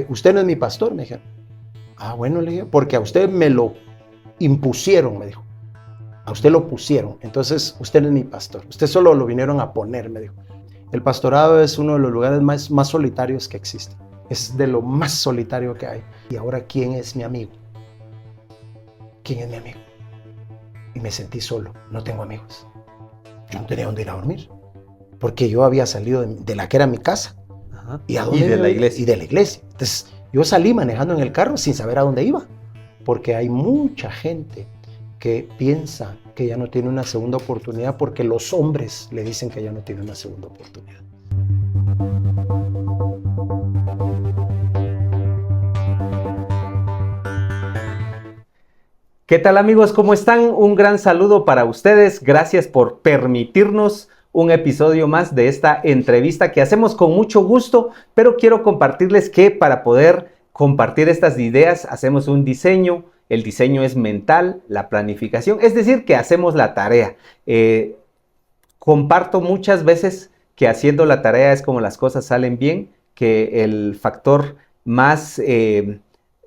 usted no es mi pastor, me dijeron. Ah, bueno, le dije, porque a usted me lo impusieron, me dijo. A usted lo pusieron, entonces usted no es mi pastor. Usted solo lo vinieron a poner, me dijo. El pastorado es uno de los lugares más solitarios que existen. Es de lo más solitario que hay. Y ahora, ¿quién es mi amigo? ¿Quién es mi amigo? Y me sentí solo, no tengo amigos. Yo no tenía dónde ir a dormir, porque yo había salido de la que era mi casa. Ajá. ¿Y de la iglesia? Y de la iglesia. Entonces, yo salí manejando en el carro sin saber a dónde iba, porque hay mucha gente que piensa que ya no tiene una segunda oportunidad porque los hombres le dicen que ya no tiene una segunda oportunidad. ¿Qué tal, amigos? ¿Cómo están? Un gran saludo para ustedes. Gracias por permitirnos un episodio más de esta entrevista que hacemos con mucho gusto, pero quiero compartirles que para poder compartir estas ideas hacemos un diseño. El diseño es mental, la planificación, es decir, que hacemos la tarea. Comparto muchas veces que haciendo la tarea es como las cosas salen bien, que el factor más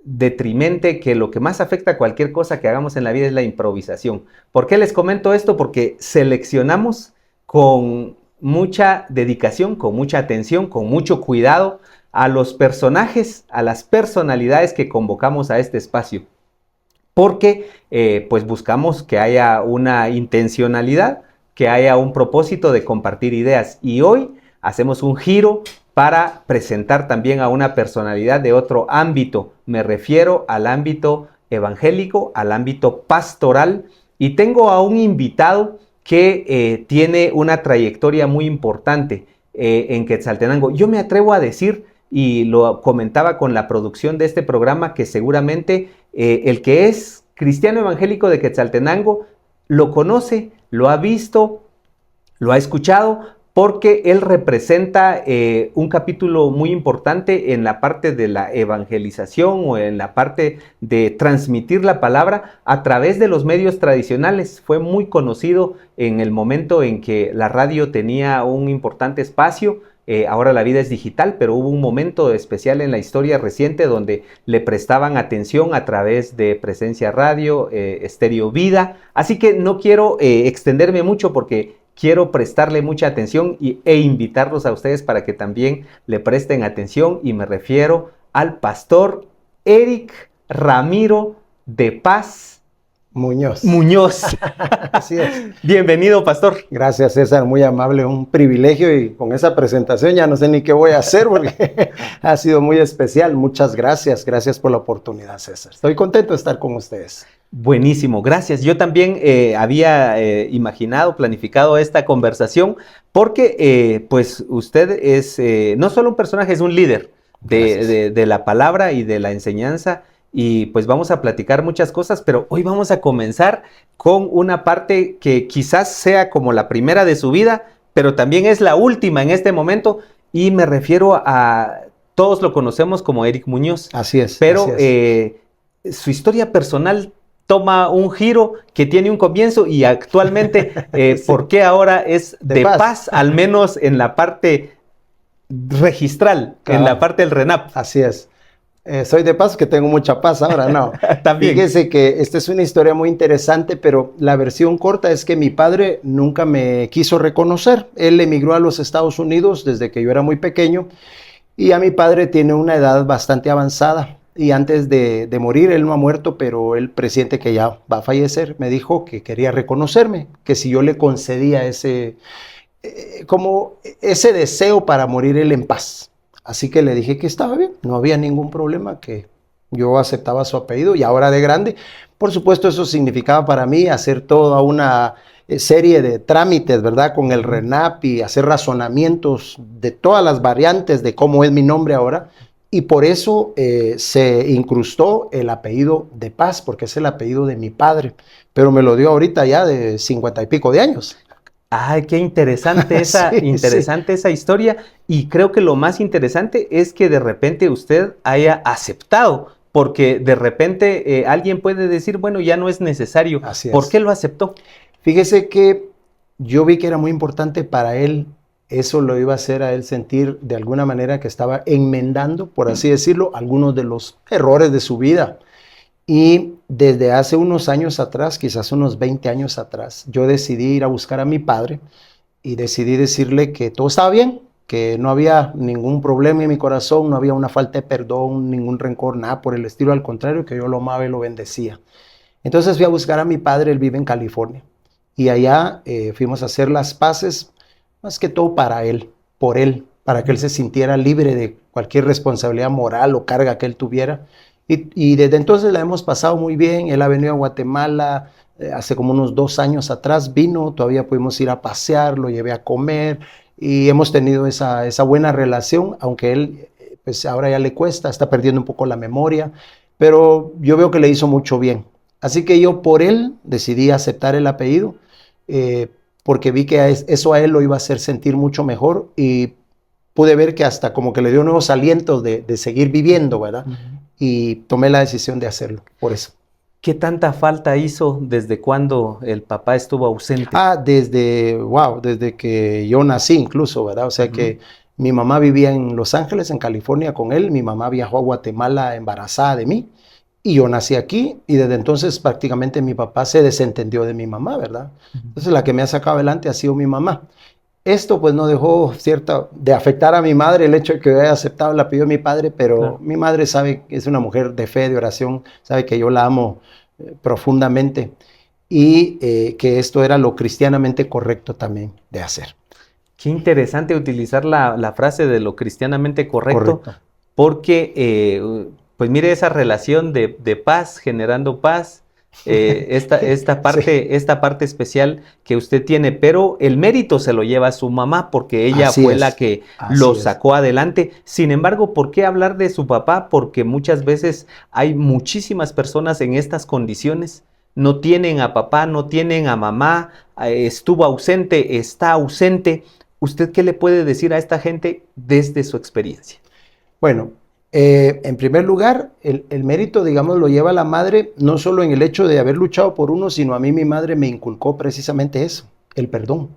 detrimente, que lo que más afecta a cualquier cosa que hagamos en la vida es la improvisación. ¿Por qué les comento esto? Porque seleccionamos con mucha dedicación, con mucha atención, con mucho cuidado a los personajes, a las personalidades que convocamos a este espacio. Porque pues buscamos que haya una intencionalidad, que haya un propósito de compartir ideas. Y hoy hacemos un giro para presentar también a una personalidad de otro ámbito. Me refiero al ámbito evangélico, al ámbito pastoral. Y tengo a un invitado que tiene una trayectoria muy importante en Quetzaltenango. Yo me atrevo a decir, y lo comentaba con la producción de este programa, que seguramente el que es cristiano evangélico de Quetzaltenango lo conoce, lo ha visto, lo ha escuchado, porque él representa un capítulo muy importante en la parte de la evangelización o en la parte de transmitir la palabra a través de los medios tradicionales. Fue muy conocido en el momento en que la radio tenía un importante espacio. Ahora la vida es digital, pero hubo un momento especial en la historia reciente donde le prestaban atención a través de Presencia Radio, Estéreo Vida. Así que no quiero extenderme mucho porque quiero prestarle mucha atención e invitarlos a ustedes para que también le presten atención, y me refiero al pastor Eric Ramiro de Paz Muñoz. Así es. Bienvenido, pastor. Gracias, César, muy amable, un privilegio, y con esa presentación ya no sé ni qué voy a hacer porque ha sido muy especial. Muchas gracias, gracias por la oportunidad, César. Estoy contento de estar con ustedes. Buenísimo, gracias. Yo también había imaginado, planificado esta conversación porque pues usted es no solo un personaje, es un líder de la palabra y de la enseñanza. Y pues vamos a platicar muchas cosas, pero hoy vamos a comenzar con una parte que quizás sea como la primera de su vida, pero también es la última en este momento, y me refiero a, todos lo conocemos como Eric Muñoz. Así es. Pero así es. Su historia personal toma un giro que tiene un comienzo, y actualmente, sí. ¿Por qué ahora es de paz? Al menos en la parte registral, en la parte del RENAP. Así es. Soy de paz, que tengo mucha paz ahora, no. También. Fíjese que esta es una historia muy interesante, pero la versión corta es que mi padre nunca me quiso reconocer. Él emigró a los Estados Unidos desde que yo era muy pequeño, y a mi padre tiene una edad bastante avanzada. Y antes de morir, él no ha muerto, pero él presiente que ya va a fallecer. Me dijo que quería reconocerme, que si yo le concedía ese deseo para morir él en paz. Así que le dije que estaba bien, no había ningún problema, que yo aceptaba su apellido. Y ahora de grande, por supuesto, eso significaba para mí hacer toda una serie de trámites, ¿verdad? Con el RENAP, y hacer razonamientos de todas las variantes de cómo es mi nombre ahora. Y por eso se incrustó el apellido de Paz, porque es el apellido de mi padre. Pero me lo dio ahorita ya de 50 y pico de años. Ay, qué interesante esa historia. Y creo que lo más interesante es que de repente usted haya aceptado, porque de repente alguien puede decir, bueno, ya no es necesario. Así es. ¿Por qué lo aceptó? Fíjese que yo vi que era muy importante para él eso lo iba a hacer a él sentir de alguna manera que estaba enmendando, por así decirlo, algunos de los errores de su vida. Y desde hace unos años atrás, quizás unos 20 años atrás, yo decidí ir a buscar a mi padre y decidí decirle que todo estaba bien, que no había ningún problema en mi corazón, no había una falta de perdón, ningún rencor, nada por el estilo, al contrario, que yo lo amaba y lo bendecía. Entonces fui a buscar a mi padre, él vive en California, y allá fuimos a hacer las paces, más que todo para él, por él, para que él se sintiera libre de cualquier responsabilidad moral o carga que él tuviera. Y desde entonces la hemos pasado muy bien. Él ha venido a Guatemala hace como unos 2 años atrás, vino, todavía pudimos ir a pasear, lo llevé a comer y hemos tenido esa buena relación, aunque él pues ahora ya le cuesta, está perdiendo un poco la memoria, pero yo veo que le hizo mucho bien. Así que yo por él decidí aceptar el apellido, porque vi que eso a él lo iba a hacer sentir mucho mejor y pude ver que hasta como que le dio nuevos alientos de seguir viviendo, ¿verdad? Uh-huh. Y tomé la decisión de hacerlo, por eso. ¿Qué tanta falta hizo desde cuando el papá estuvo ausente? Desde que yo nací incluso, ¿verdad? O sea que mi mamá vivía en Los Ángeles, en California con él, mi mamá viajó a Guatemala embarazada de mí, y yo nací aquí, y desde entonces prácticamente mi papá se desentendió de mi mamá, ¿verdad? Entonces la que me ha sacado adelante ha sido mi mamá. Esto pues no dejó de afectar a mi madre, el hecho de que haya aceptado el apellido de mi padre, pero claro, mi madre sabe que es una mujer de fe, de oración, sabe que yo la amo profundamente y que esto era lo cristianamente correcto también de hacer. Qué interesante utilizar la frase de lo cristianamente correcto. Porque pues mire esa relación de paz, generando paz. Esta parte especial que usted tiene, pero el mérito se lo lleva a su mamá porque ella fue la que lo sacó adelante. Sin embargo, ¿por qué hablar de su papá? Porque muchas veces hay muchísimas personas en estas condiciones, no tienen a papá, no tienen a mamá, estuvo ausente, está ausente. ¿Usted qué le puede decir a esta gente desde su experiencia? Bueno, en primer lugar, el mérito, digamos, lo lleva la madre, no solo en el hecho de haber luchado por uno, sino a mí mi madre me inculcó precisamente eso, el perdón.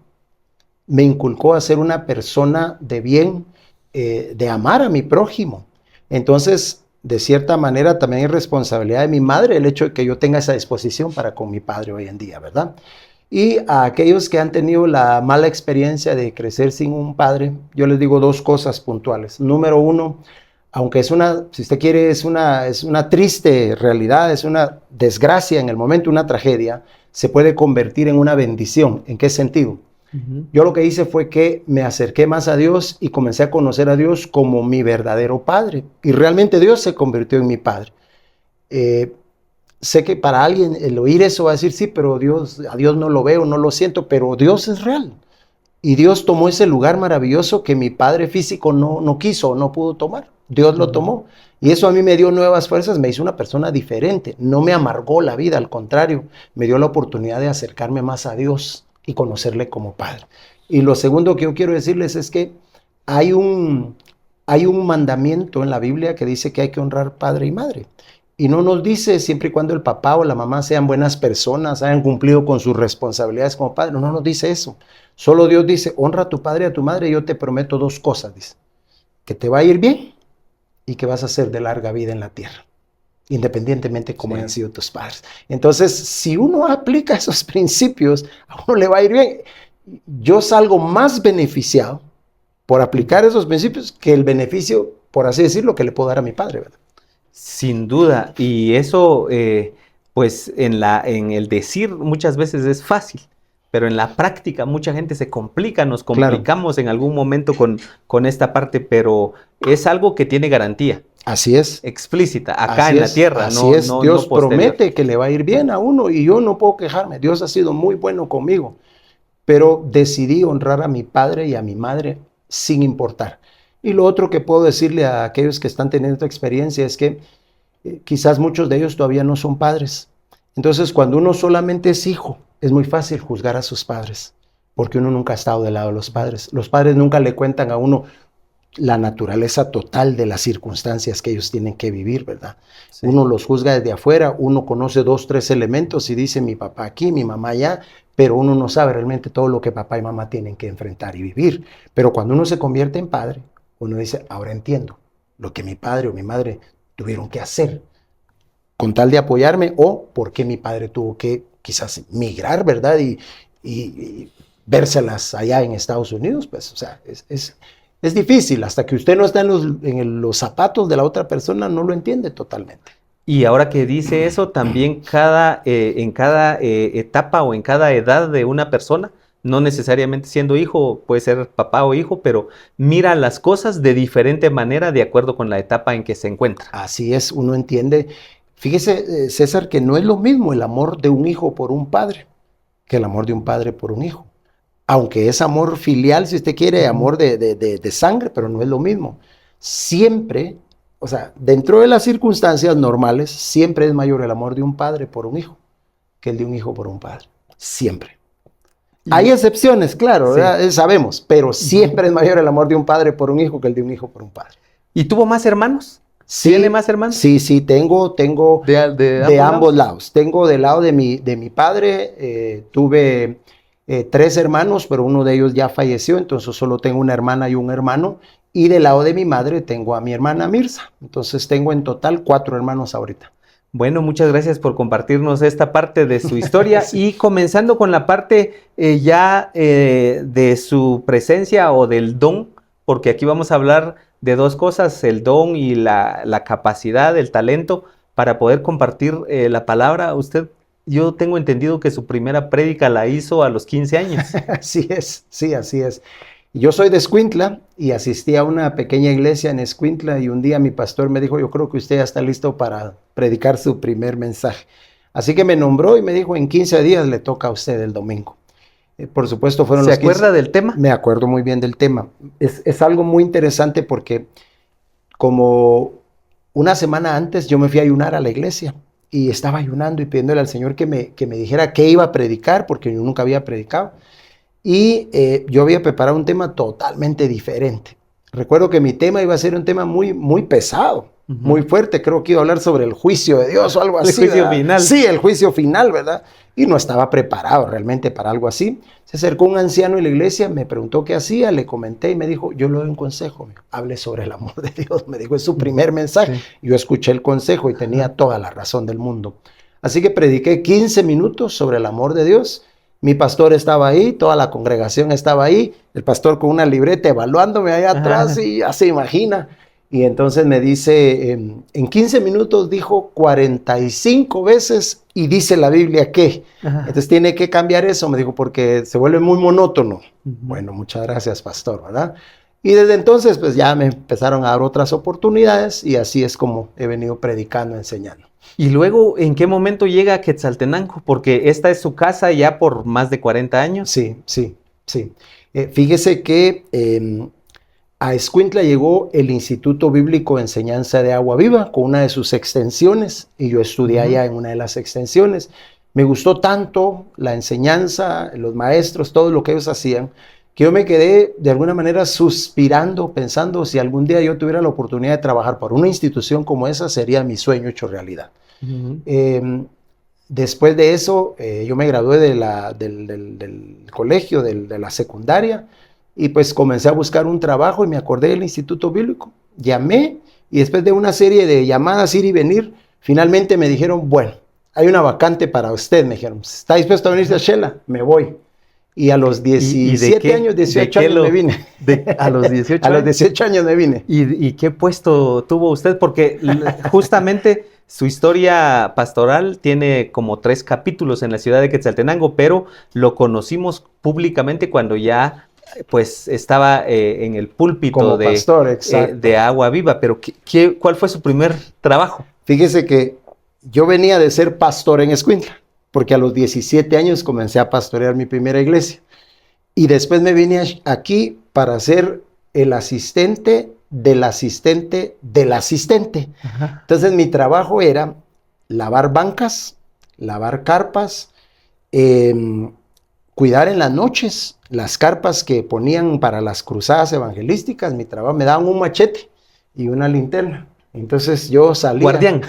Me inculcó a ser una persona de bien, de amar a mi prójimo. Entonces, de cierta manera, también es responsabilidad de mi madre el hecho de que yo tenga esa disposición para con mi padre hoy en día, ¿verdad? Y a aquellos que han tenido la mala experiencia de crecer sin un padre, yo les digo 2 cosas puntuales. Número 1, aunque si usted quiere, es una triste realidad, es una desgracia en el momento, una tragedia, se puede convertir en una bendición. ¿En qué sentido? Yo lo que hice fue que me acerqué más a Dios y comencé a conocer a Dios como mi verdadero Padre. Y realmente Dios se convirtió en mi Padre. Sé que para alguien el oír eso va a decir, sí, pero a Dios no lo veo, no lo siento, pero Dios es real. Y Dios tomó ese lugar maravilloso que mi padre físico no quiso, no pudo tomar. Dios lo tomó. Y eso a mí me dio nuevas fuerzas, me hizo una persona diferente. No me amargó la vida, al contrario, me dio la oportunidad de acercarme más a Dios y conocerle como Padre. Y lo segundo que yo quiero decirles es que hay un mandamiento en la Biblia que dice que hay que honrar padre y madre. Y no nos dice siempre y cuando el papá o la mamá sean buenas personas, hayan cumplido con sus responsabilidades como padre. No nos dice eso. Solo Dios dice, honra a tu padre y a tu madre y yo te prometo 2 cosas, dice. Que te va a ir bien y que vas a ser de larga vida en la tierra, independientemente de cómo hayan sido tus padres. Entonces, si uno aplica esos principios, a uno le va a ir bien. Yo salgo más beneficiado por aplicar esos principios que el beneficio, por así decirlo, que le puedo dar a mi padre, ¿verdad? Sin duda, y eso pues en el decir muchas veces es fácil, pero en la práctica mucha gente se complica, nos complicamos en algún momento con esta parte, pero es algo que tiene garantía. Así es. Explícita, acá en la tierra. Así es, Dios promete que le va a ir bien a uno y yo no puedo quejarme, Dios ha sido muy bueno conmigo, pero decidí honrar a mi padre y a mi madre sin importar. Y lo otro que puedo decirle a aquellos que están teniendo esta experiencia es que quizás muchos de ellos todavía no son padres. Entonces, cuando uno solamente es hijo, es muy fácil juzgar a sus padres, porque uno nunca ha estado del lado de los padres. Los padres nunca le cuentan a uno la naturaleza total de las circunstancias que ellos tienen que vivir, ¿verdad? Sí. Uno los juzga desde afuera, uno conoce 2, 3 elementos y dice mi papá aquí, mi mamá allá, pero uno no sabe realmente todo lo que papá y mamá tienen que enfrentar y vivir. Pero cuando uno se convierte en padre, uno dice, ahora entiendo lo que mi padre o mi madre tuvieron que hacer con tal de apoyarme, o por qué mi padre tuvo que quizás migrar, ¿verdad? Y vérselas allá en Estados Unidos, pues, o sea, es difícil. Hasta que usted no está en los zapatos de la otra persona, no lo entiende totalmente. Y ahora que dice eso, también en cada etapa o en cada edad de una persona, no necesariamente siendo hijo, puede ser papá o hijo, pero mira las cosas de diferente manera de acuerdo con la etapa en que se encuentra. Así es, uno entiende. Fíjese, César, que no es lo mismo el amor de un hijo por un padre que el amor de un padre por un hijo. Aunque es amor filial, si usted quiere, amor de sangre, pero no es lo mismo. Siempre, o sea, dentro de las circunstancias normales, siempre es mayor el amor de un padre por un hijo que el de un hijo por un padre. Siempre. Hay excepciones, claro, sí, sabemos, pero siempre es mayor el amor de un padre por un hijo que el de un hijo por un padre. ¿Y tuvo más hermanos? Sí, ¿Tiene más hermanos? Sí, tengo de ambos lados. Tengo del lado de mi padre, tuve 3 hermanos, pero uno de ellos ya falleció, entonces solo tengo una hermana y un hermano. Y del lado de mi madre tengo a mi hermana Mirza. Entonces tengo en total 4 hermanos ahorita. Bueno, muchas gracias por compartirnos esta parte de su historia. Sí. Y comenzando con la parte de su presencia o del don, porque aquí vamos a hablar de 2 cosas, el don y la capacidad, el talento para poder compartir la palabra. Usted, yo tengo entendido que su primera prédica la hizo a los 15 años. Así es, sí, así es. Yo soy de Escuintla y asistí a una pequeña iglesia en Escuintla y un día mi pastor me dijo, yo creo que usted ya está listo para predicar su primer mensaje. Así que me nombró y me dijo, en 15 días le toca a usted el domingo. Por supuesto fueron los 15. ¿Se acuerda del tema? Me acuerdo muy bien del tema. Es algo muy interesante porque como una semana antes yo me fui a ayunar a la iglesia y estaba ayunando y pidiéndole al Señor que me dijera qué iba a predicar porque yo nunca había predicado. Y yo había preparado un tema totalmente diferente. Recuerdo que mi tema iba a ser un tema muy, muy pesado, muy fuerte. Creo que iba a hablar sobre el juicio de Dios o algo así. El juicio final. Sí, el juicio final, ¿verdad? Y no estaba preparado realmente para algo así. Se acercó un anciano en la iglesia, me preguntó qué hacía, le comenté y me dijo, yo le doy un consejo, hable sobre el amor de Dios. Me dijo, es su primer mensaje. Sí. Yo escuché el consejo y tenía toda la razón del mundo. Así que prediqué 15 minutos sobre el amor de Dios. Mi pastor estaba ahí, toda la congregación estaba ahí, el pastor con una libreta evaluándome allá atrás y ya se imagina. Y entonces me dice, en 15 minutos dijo 45 veces y dice la Biblia que. Entonces tiene que cambiar eso, me dijo, porque se vuelve muy monótono. Bueno, muchas gracias, pastor, ¿verdad? Y desde entonces pues ya me empezaron a dar otras oportunidades y así es como he venido predicando, enseñando. Y luego, ¿en qué momento llega a Quetzaltenango? Porque esta es su casa ya por más de 40 años. Sí. Fíjese que a Escuintla llegó el Instituto Bíblico de Enseñanza de Agua Viva con una de sus extensiones y yo estudié allá en una de las extensiones. Me gustó tanto la enseñanza, los maestros, todo lo que ellos hacían, que yo me quedé de alguna manera suspirando, pensando si algún día yo tuviera la oportunidad de trabajar para una institución como esa, sería mi sueño hecho realidad. Después de eso, yo me gradué del colegio, de la secundaria, y pues comencé a buscar un trabajo y me acordé del Instituto Bíblico. Llamé y después de una serie de llamadas ir y venir, finalmente me dijeron, bueno, hay una vacante para usted, me dijeron, ¿está dispuesto a venirse a Shela? Me voy. Y a los 17 años, 18 años me vine. ¿A los 18 A los 18 años me vine. ¿Y qué puesto tuvo usted? Porque justamente su historia pastoral tiene como 3 capítulos en la ciudad de Quetzaltenango, pero lo conocimos públicamente cuando ya pues estaba en el púlpito como pastor, de Agua Viva. Pero ¿cuál fue su primer trabajo? Fíjese que yo venía de ser pastor en Escuintla, porque a los 17 años comencé a pastorear mi primera iglesia. Y después me vine aquí para ser el asistente del asistente del asistente. Ajá. Entonces mi trabajo era lavar bancas, lavar carpas, cuidar en las noches las carpas que ponían para las cruzadas evangelísticas. Mi trabajo, me daban un machete y una linterna. Entonces yo salía. Guardián.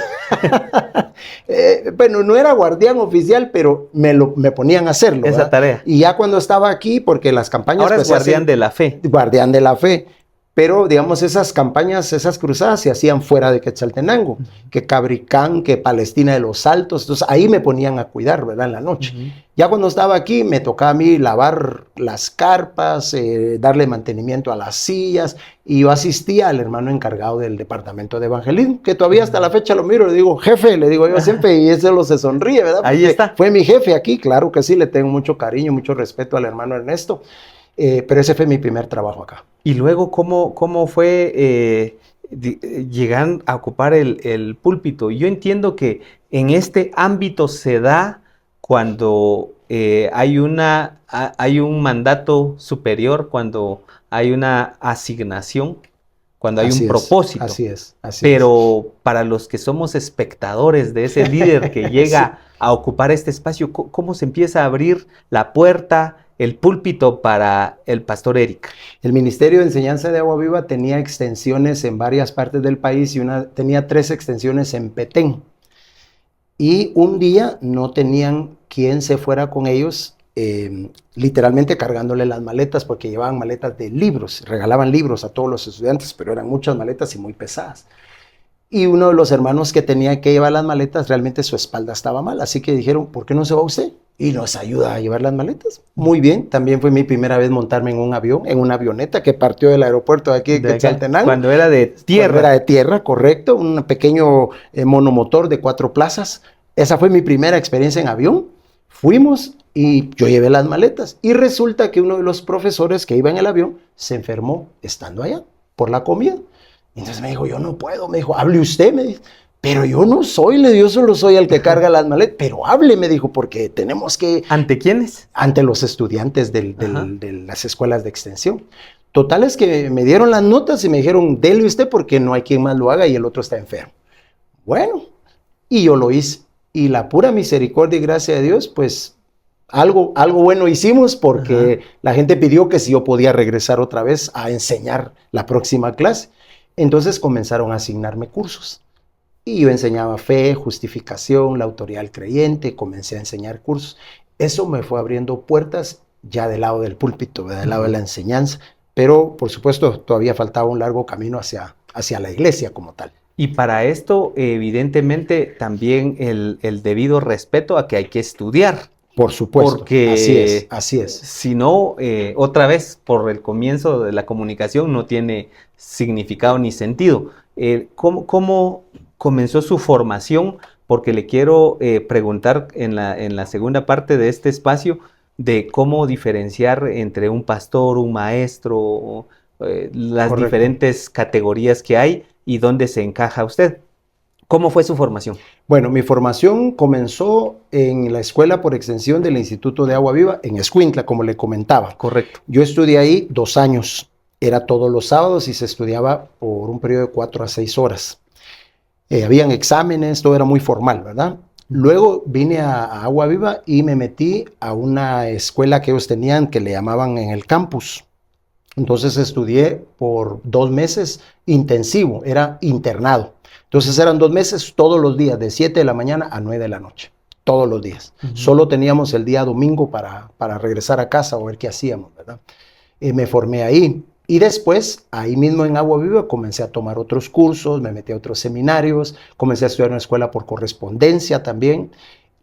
Bueno, no era guardián oficial, pero me ponían a hacerlo. Esa ¿verdad? tarea. Y ya cuando estaba aquí, porque las campañas... Ahora pues, es guardián de la fe. Guardián de la fe. Pero, digamos, esas campañas, esas cruzadas se hacían fuera de Quetzaltenango, que Cabricán, que Palestina de los Altos. Entonces, ahí me ponían a cuidar, ¿verdad? En la noche. Ya cuando estaba aquí, me tocaba a mí lavar las carpas, darle mantenimiento a las sillas, y yo asistía al hermano encargado del departamento de evangelismo, que todavía hasta la fecha lo miro y le digo, jefe, le digo yo siempre, y ese lo se sonríe, ¿verdad? Ahí Porque está. fue mi jefe aquí, claro que sí, le tengo mucho cariño, mucho respeto al hermano Ernesto. Pero ese fue mi primer trabajo acá. Y luego, ¿cómo fue llegar a ocupar el púlpito? Yo entiendo que en este ámbito se da cuando hay un mandato superior, cuando hay una asignación, cuando hay un propósito. Así es. Pero para los que somos espectadores de ese líder que llega sí. a ocupar este espacio, ¿cómo se empieza a abrir la puerta, el púlpito para el pastor Eric? El Ministerio de Enseñanza de Agua Viva tenía extensiones en varias partes del país y tenía 3 extensiones en Petén. Y un día no tenían quien se fuera con ellos, literalmente cargándole las maletas, porque llevaban maletas de libros, regalaban libros a todos los estudiantes, pero eran muchas maletas y muy pesadas. Y uno de los hermanos que tenía que llevar las maletas, realmente su espalda estaba mal, así que dijeron, ¿por qué no se va usted? Y nos ayuda a llevar las maletas. Muy bien, también fue mi primera vez montarme en un avión, en una avioneta que partió del aeropuerto de aquí de Quetzaltenango. Cuando era de tierra. Cuando era de tierra, correcto, un pequeño monomotor de 4 plazas. Esa fue mi primera experiencia en avión. Fuimos y yo llevé las maletas. Y resulta que uno de los profesores que iba en el avión se enfermó estando allá por la comida. Entonces me dijo, yo no puedo. Me dijo, hable usted, me dijo. Pero yo no soy, yo solo soy el que carga las maletas. Pero hable, me dijo, porque tenemos que... ¿Ante quiénes? Ante los estudiantes de las escuelas de extensión. Total es que me dieron las notas y me dijeron, dele usted porque no hay quien más lo haga y el otro está enfermo. Bueno, y yo lo hice. Y la pura misericordia y gracia de Dios, pues algo bueno hicimos porque la gente pidió que si yo podía regresar otra vez a enseñar la próxima clase. Entonces comenzaron a asignarme cursos. Y yo enseñaba fe, justificación, la autoridad del creyente, comencé a enseñar cursos. Eso me fue abriendo puertas ya del lado del púlpito, del lado de la enseñanza. Pero, por supuesto, todavía faltaba un largo camino hacia la iglesia como tal. Y para esto, evidentemente, también el debido respeto a que hay que estudiar. Por supuesto, porque así es. Si no, otra vez, por el comienzo de la comunicación, no tiene significado ni sentido. ¿Cómo comenzó su formación? Porque le quiero preguntar en la segunda parte de este espacio de cómo diferenciar entre un pastor, un maestro, las Correcto. diferentes categorías que hay y dónde se encaja usted. ¿Cómo fue su formación? Bueno, mi formación comenzó en la escuela por extensión del Instituto de Agua Viva en Escuintla, como le comentaba. Correcto. Yo estudié ahí 2 años. Era todos los sábados y se estudiaba por un periodo de 4 a 6 horas. Habían exámenes, todo era muy formal, ¿verdad? Luego vine a Agua Viva y me metí a una escuela que ellos tenían que le llamaban en el campus. Entonces estudié por 2 meses intensivo, era internado. Entonces eran 2 meses todos los días, de 7 de la mañana a 9 de la noche, todos los días. Solo teníamos el día domingo para regresar a casa o ver qué hacíamos, ¿verdad? Me formé ahí. Y después, ahí mismo en Agua Viva, comencé a tomar otros cursos, me metí a otros seminarios, comencé a estudiar en una escuela por correspondencia también.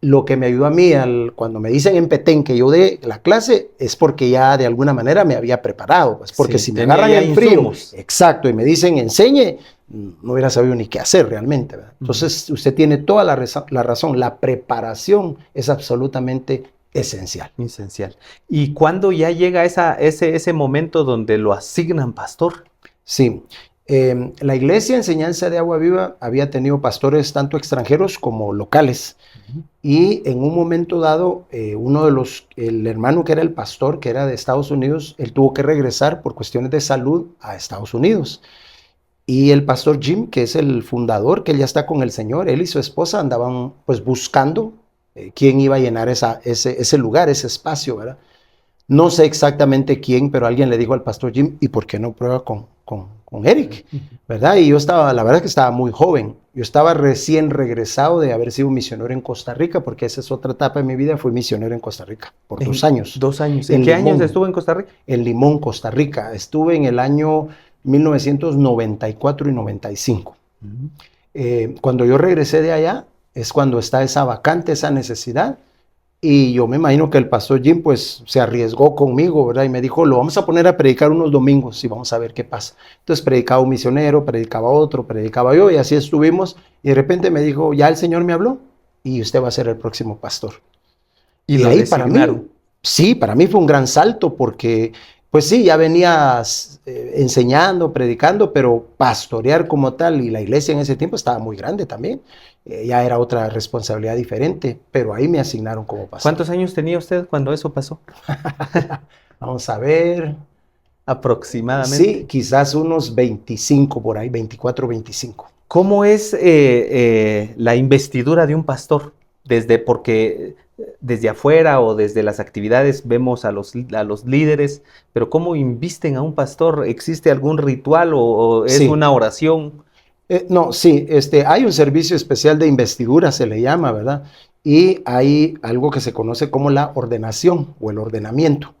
Lo que me ayudó a mí, cuando me dicen en Petén que yo dé la clase, es porque ya de alguna manera me había preparado. Pues porque si me agarran en frío, exacto, y me dicen enseñe, no hubiera sabido ni qué hacer realmente, ¿verdad? Entonces, usted tiene toda la razón, la preparación es absolutamente esencial. Esencial. ¿Y cuándo ya llega ese momento donde lo asignan pastor? Sí. La Iglesia Enseñanza de Agua Viva había tenido pastores tanto extranjeros como locales. Y en un momento dado, el hermano que era el pastor, que era de Estados Unidos, él tuvo que regresar por cuestiones de salud a Estados Unidos. Y el pastor Jim, que es el fundador, que él ya está con el Señor, él y su esposa andaban pues buscando quién iba a llenar ese lugar, ese espacio, ¿verdad? No sé exactamente quién, pero alguien le dijo al pastor Jim, ¿y por qué no prueba con con Eric, ¿verdad? Y yo estaba, la verdad es que estaba muy joven. Yo estaba recién regresado de haber sido misionero en Costa Rica, porque esa es otra etapa de mi vida. Fui misionero en Costa Rica por 2 años. 2 años. ¿En qué años estuvo en Costa Rica? En Limón, Costa Rica. Estuve en el año 1994 y 95. Cuando yo regresé de allá, es cuando está esa vacante, esa necesidad. Y yo me imagino que el pastor Jim pues se arriesgó conmigo, ¿verdad? Y me dijo, lo vamos a poner a predicar unos domingos y vamos a ver qué pasa. Entonces predicaba un misionero, predicaba otro, predicaba yo y así estuvimos. Y de repente me dijo, ya el Señor me habló y usted va a ser el próximo pastor. Y ahí para mí, sí, para mí fue un gran salto porque pues sí, ya venías enseñando, predicando, pero pastorear como tal, y la iglesia en ese tiempo estaba muy grande también, ya era otra responsabilidad diferente, pero ahí me asignaron como pastor. ¿Cuántos años tenía usted cuando eso pasó? Vamos a ver. Aproximadamente. Sí, quizás unos 25 por ahí, 24, 25. ¿Cómo es la investidura de un pastor? Porque desde afuera o desde las actividades vemos a los líderes, pero ¿cómo invisten a un pastor? ¿Existe algún ritual o es Sí. una oración? No, sí, hay un servicio especial de investidura, se le llama, ¿verdad? Y hay algo que se conoce como la ordenación o el ordenamiento.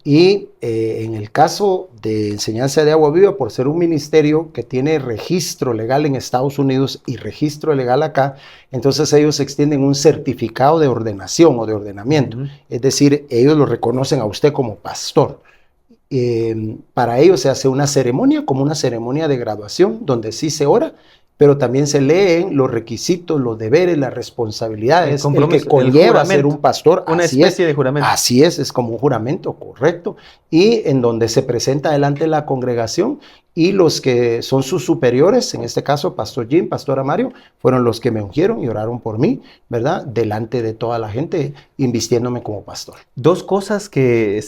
Y en el caso de Enseñanza de Agua Viva, por ser un ministerio que tiene registro legal en Estados Unidos y registro legal acá, entonces ellos extienden un certificado de ordenación o de ordenamiento. Es decir, ellos lo reconocen a usted como pastor. Para ellos se hace una ceremonia, como una ceremonia de graduación, donde sí se ora, pero también se leen los requisitos, los deberes, las responsabilidades, el que conlleva ser un pastor. Una especie de juramento. Así es como un juramento, correcto. Y en donde se presenta delante de la congregación y los que son sus superiores, en este caso Pastor Jim, Pastora Mario, fueron los que me ungieron y oraron por mí, ¿verdad? Delante de toda la gente, invistiéndome como pastor. 2 cosas que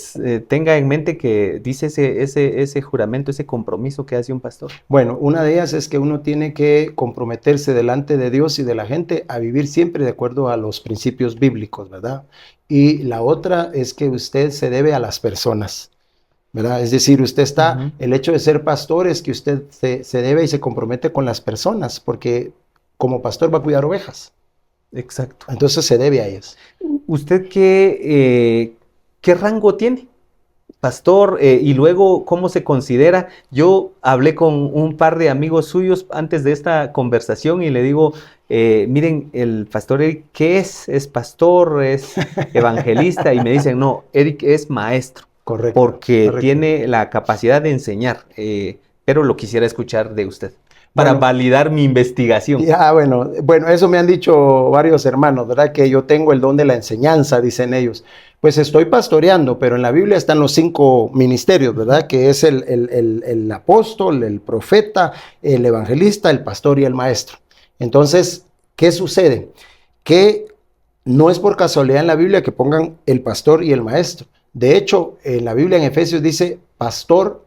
tenga en mente que dice ese juramento, ese compromiso que hace un pastor. Bueno, una de ellas es que uno tiene que comprometerse delante de Dios y de la gente a vivir siempre de acuerdo a los principios bíblicos, ¿verdad? Y la otra es que usted se debe a las personas, ¿verdad? Es decir, usted está, el hecho de ser pastor es que usted se debe y se compromete con las personas, porque como pastor va a cuidar ovejas. Exacto. Entonces se debe a ellas. ¿Usted qué rango tiene? Pastor, y luego, ¿cómo se considera? Yo hablé con un par de amigos suyos antes de esta conversación y le digo, miren, el pastor Eric, ¿qué es? ¿Es pastor? ¿Es evangelista? Y me dicen, no, Eric es maestro. Correcto. Porque tiene la capacidad de enseñar, pero lo quisiera escuchar de usted para validar mi investigación. Ya, bueno, eso me han dicho varios hermanos, ¿verdad? Que yo tengo el don de la enseñanza, dicen ellos. Pues estoy pastoreando, pero en la Biblia están los 5 ministerios, ¿verdad? Que es el apóstol, el profeta, el evangelista, el pastor y el maestro. Entonces, ¿qué sucede? Que no es por casualidad en la Biblia que pongan el pastor y el maestro. De hecho, en la Biblia en Efesios dice pastor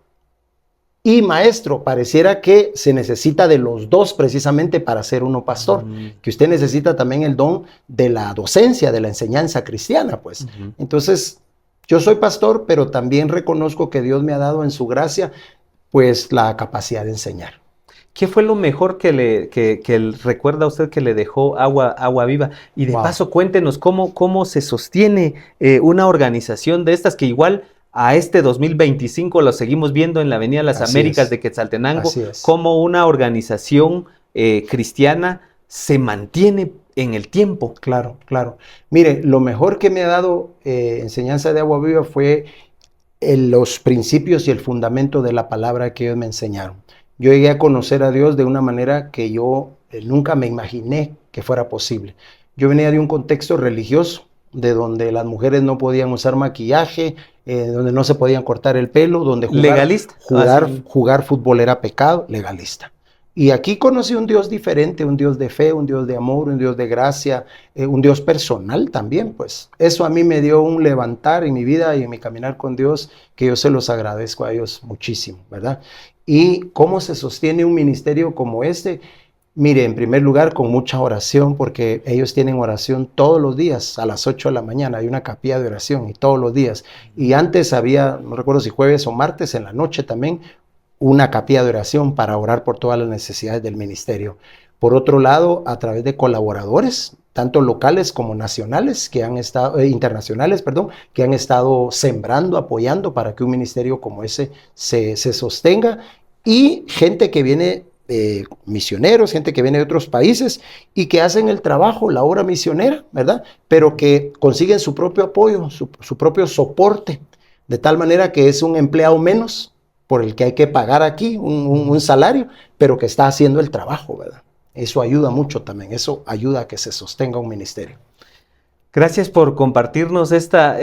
y maestro. Pareciera que se necesita de los dos precisamente para ser uno pastor, que usted necesita también el don de la docencia, de la enseñanza cristiana, pues. Entonces, yo soy pastor, pero también reconozco que Dios me ha dado en su gracia, pues, la capacidad de enseñar. ¿Qué fue lo mejor que recuerda usted que le dejó Agua Viva? Y de paso, cuéntenos cómo se sostiene una organización de estas que igual a este 2025 lo seguimos viendo en la Avenida Las Américas de Quetzaltenango, cómo una organización cristiana se mantiene en el tiempo. Claro, claro. Mire, lo mejor que me ha dado Enseñanza de Agua Viva fue los principios y el fundamento de la palabra que ellos me enseñaron. Yo llegué a conocer a Dios de una manera que yo nunca me imaginé que fuera posible. Yo venía de un contexto religioso, de donde las mujeres no podían usar maquillaje, donde no se podían cortar el pelo, donde jugar fútbol era pecado, legalista. Y aquí conocí un Dios diferente, un Dios de fe, un Dios de amor, un Dios de gracia, un Dios personal también, pues. Eso a mí me dio un levantar en mi vida y en mi caminar con Dios, que yo se los agradezco a ellos muchísimo, ¿verdad? ¿Y cómo se sostiene un ministerio como este? Mire, en primer lugar, con mucha oración, porque ellos tienen oración todos los días, a las 8 de la mañana, hay una capilla de oración, y todos los días. Y antes había, no recuerdo si jueves o martes, en la noche también, una capilla de oración para orar por todas las necesidades del ministerio. Por otro lado, a través de colaboradores, tanto locales como nacionales, que han estado, internacionales, perdón, que han estado sembrando, apoyando para que un ministerio como ese se sostenga, y gente que viene, misioneros, gente que viene de otros países y que hacen el trabajo, la obra misionera, ¿verdad? Pero que consiguen su propio apoyo, su propio soporte, de tal manera que es un empleado menos por el que hay que pagar aquí un salario, pero que está haciendo el trabajo, ¿verdad? Eso ayuda mucho también, eso ayuda a que se sostenga un ministerio. Gracias por compartirnos esta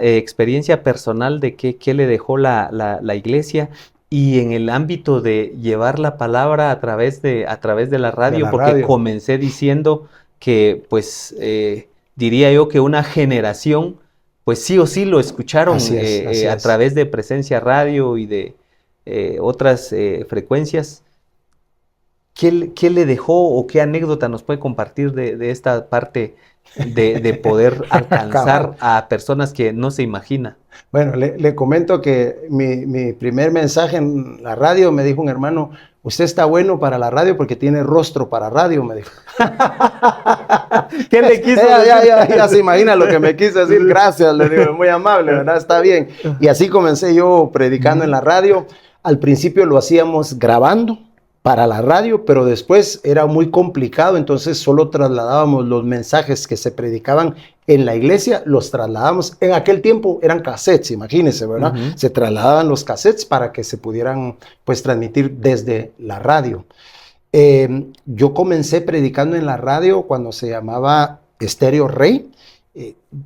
experiencia personal de qué le dejó la iglesia, y en el ámbito de llevar la palabra a través de la radio, porque comencé diciendo que, pues, diría yo que una generación, pues sí o sí lo escucharon a través de Presencia Radio y de otras frecuencias. ¿Qué le dejó o qué anécdota nos puede compartir de esta parte de poder alcanzar a personas que no se imagina? Bueno, le comento que mi primer mensaje en la radio me dijo un hermano: usted está bueno para la radio porque tiene rostro para radio, me dijo. ¿Qué le quiso decir? Ya se imagina lo que me quiso decir. Gracias, le digo, muy amable, ¿verdad? Está bien. Y así comencé yo predicando en la radio. Al principio lo hacíamos grabando para la radio, pero después era muy complicado, entonces solo trasladábamos los mensajes que se predicaban en la iglesia, los trasladábamos. En aquel tiempo eran cassettes, imagínense, ¿verdad? Se trasladaban los cassettes para que se pudieran, pues, transmitir desde la radio. Yo comencé predicando en la radio cuando se llamaba Estéreo Rey,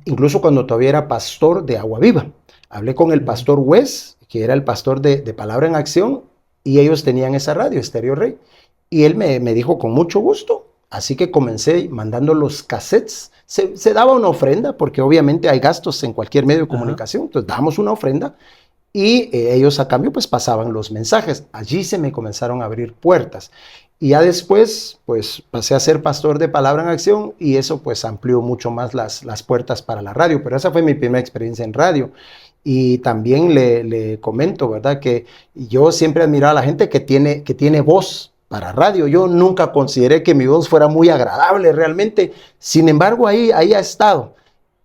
incluso cuando todavía era pastor de Agua Viva. Hablé con el pastor Wes, que era el pastor de Palabra en Acción, y ellos tenían esa radio, Estéreo Rey. Y él me dijo con mucho gusto. Así que comencé mandando los cassettes. Se daba una ofrenda, porque obviamente hay gastos en cualquier medio de comunicación. Entonces dábamos una ofrenda y ellos a cambio pues pasaban los mensajes. Allí se me comenzaron a abrir puertas. Y ya después pues pasé a ser pastor de Palabra en Acción, y eso pues amplió mucho más las puertas para la radio. Pero esa fue mi primera experiencia en radio. Y también le comento, ¿verdad?, que yo siempre admiraba a la gente que tiene voz para radio. Yo nunca consideré que mi voz fuera muy agradable realmente. Sin embargo, ahí ha estado.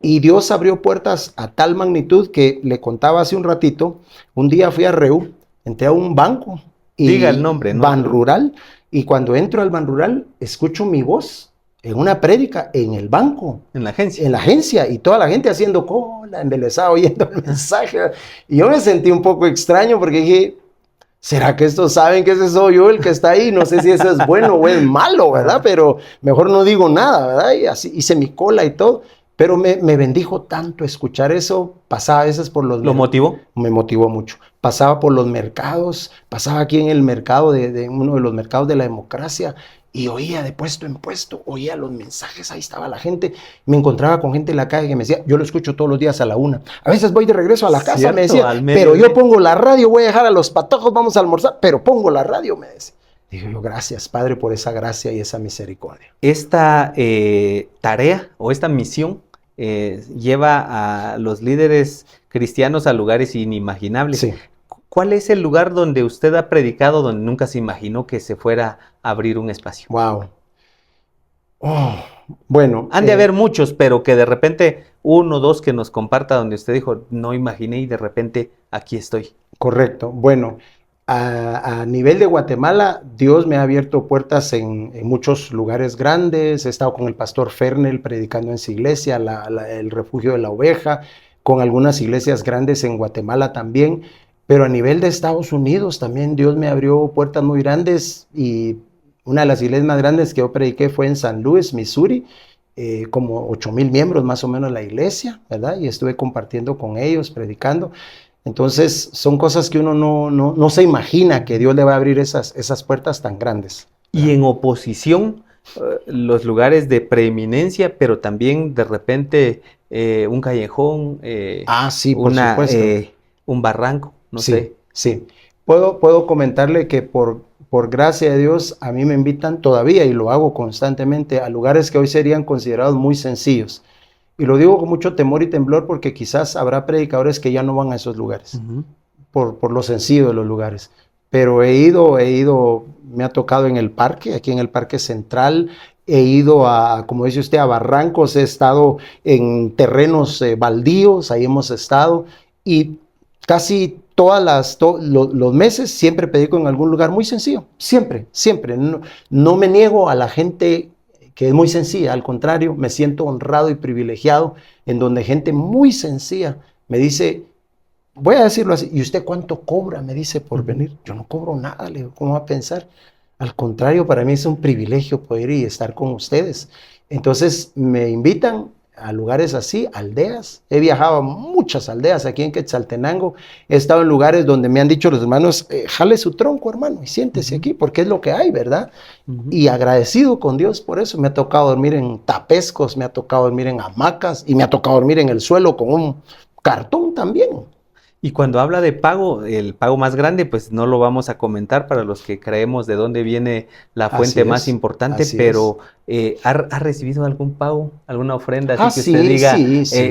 Y Dios abrió puertas a tal magnitud que le contaba hace un ratito. Un día fui a Reú, entré a un banco. Diga el nombre, ¿no? Banrural. Y cuando entro al Banrural, escucho mi voz en una prédica en el banco. En la agencia. En la agencia, y toda la gente haciendo cola, embelesada, oyendo el mensaje. Y yo me sentí un poco extraño porque dije, ¿será que estos saben que ese soy yo el que está ahí? No sé si eso es bueno o es malo, ¿verdad? Pero mejor no digo nada, ¿verdad? Y así hice mi cola y todo. Pero me bendijo tanto escuchar eso. Pasaba a veces por los... ¿Lo motivó? Me motivó mucho. Pasaba por los mercados, pasaba aquí en el mercado, de uno de los mercados de la democracia, y oía de puesto en puesto, oía los mensajes, ahí estaba la gente. Me encontraba con gente en la calle que me decía, yo lo escucho todos los días a la 1. A veces voy de regreso a la casa, me decía, pero yo pongo la radio, voy a dejar a los patojos, vamos a almorzar, pero pongo la radio, me decía. Digo yo, gracias, Padre, por esa gracia y esa misericordia. Esta tarea o esta misión lleva a los líderes cristianos a lugares inimaginables. Sí. ¿Cuál es el lugar donde usted ha predicado donde nunca se imaginó que se fuera a abrir un espacio? Wow. Oh, bueno. Han de haber muchos, pero que de repente uno o dos que nos comparta donde usted dijo, no imaginé y de repente aquí estoy. Correcto. Bueno, a nivel de Guatemala, Dios me ha abierto puertas en muchos lugares grandes. He estado con el pastor Fernel predicando en su iglesia, el Refugio de la Oveja, con algunas iglesias grandes en Guatemala también. Pero a nivel de Estados Unidos también Dios me abrió puertas muy grandes, y una de las iglesias más grandes que yo prediqué fue en San Luis, Missouri, como 8,000 miembros más o menos la iglesia, ¿verdad? Y estuve compartiendo con ellos, predicando. Entonces son cosas que uno no se imagina que Dios le va a abrir esas puertas tan grandes, ¿verdad? Y en oposición, los lugares de preeminencia, pero también de repente un callejón, sí, por supuesto. Un barranco. No sé. Sí. Puedo comentarle que por gracia de Dios a mí me invitan todavía, y lo hago constantemente, a lugares que hoy serían considerados muy sencillos. Y lo digo con mucho temor y temblor porque quizás habrá predicadores que ya no van a esos lugares, por lo sencillo de los lugares. pero me ha tocado en el parque, aquí en el Parque Central, he ido como dice usted, a barrancos, he estado en terrenos baldíos, ahí hemos estado, y casi los meses siempre predico en algún lugar muy sencillo, siempre, siempre. No me niego a la gente que es muy sencilla, al contrario, me siento honrado y privilegiado en donde gente muy sencilla me dice, voy a decirlo así, ¿y usted cuánto cobra? Me dice por venir. Yo no cobro nada, le digo, ¿cómo va a pensar? Al contrario, para mí es un privilegio poder ir y estar con ustedes. Entonces me invitan a lugares así, aldeas. He viajado a muchas aldeas aquí en Quetzaltenango. He estado en lugares donde me han dicho los hermanos, jale su tronco, hermano, y siéntese aquí, porque es lo que hay, ¿verdad? Y agradecido con Dios por eso. Me ha tocado dormir en tapescos, me ha tocado dormir en hamacas y me ha tocado dormir en el suelo con un cartón también. Y cuando habla de pago, el pago más grande, pues no lo vamos a comentar para los que creemos de dónde viene la fuente más importante, pero ¿ha recibido algún pago, alguna ofrenda así que usted diga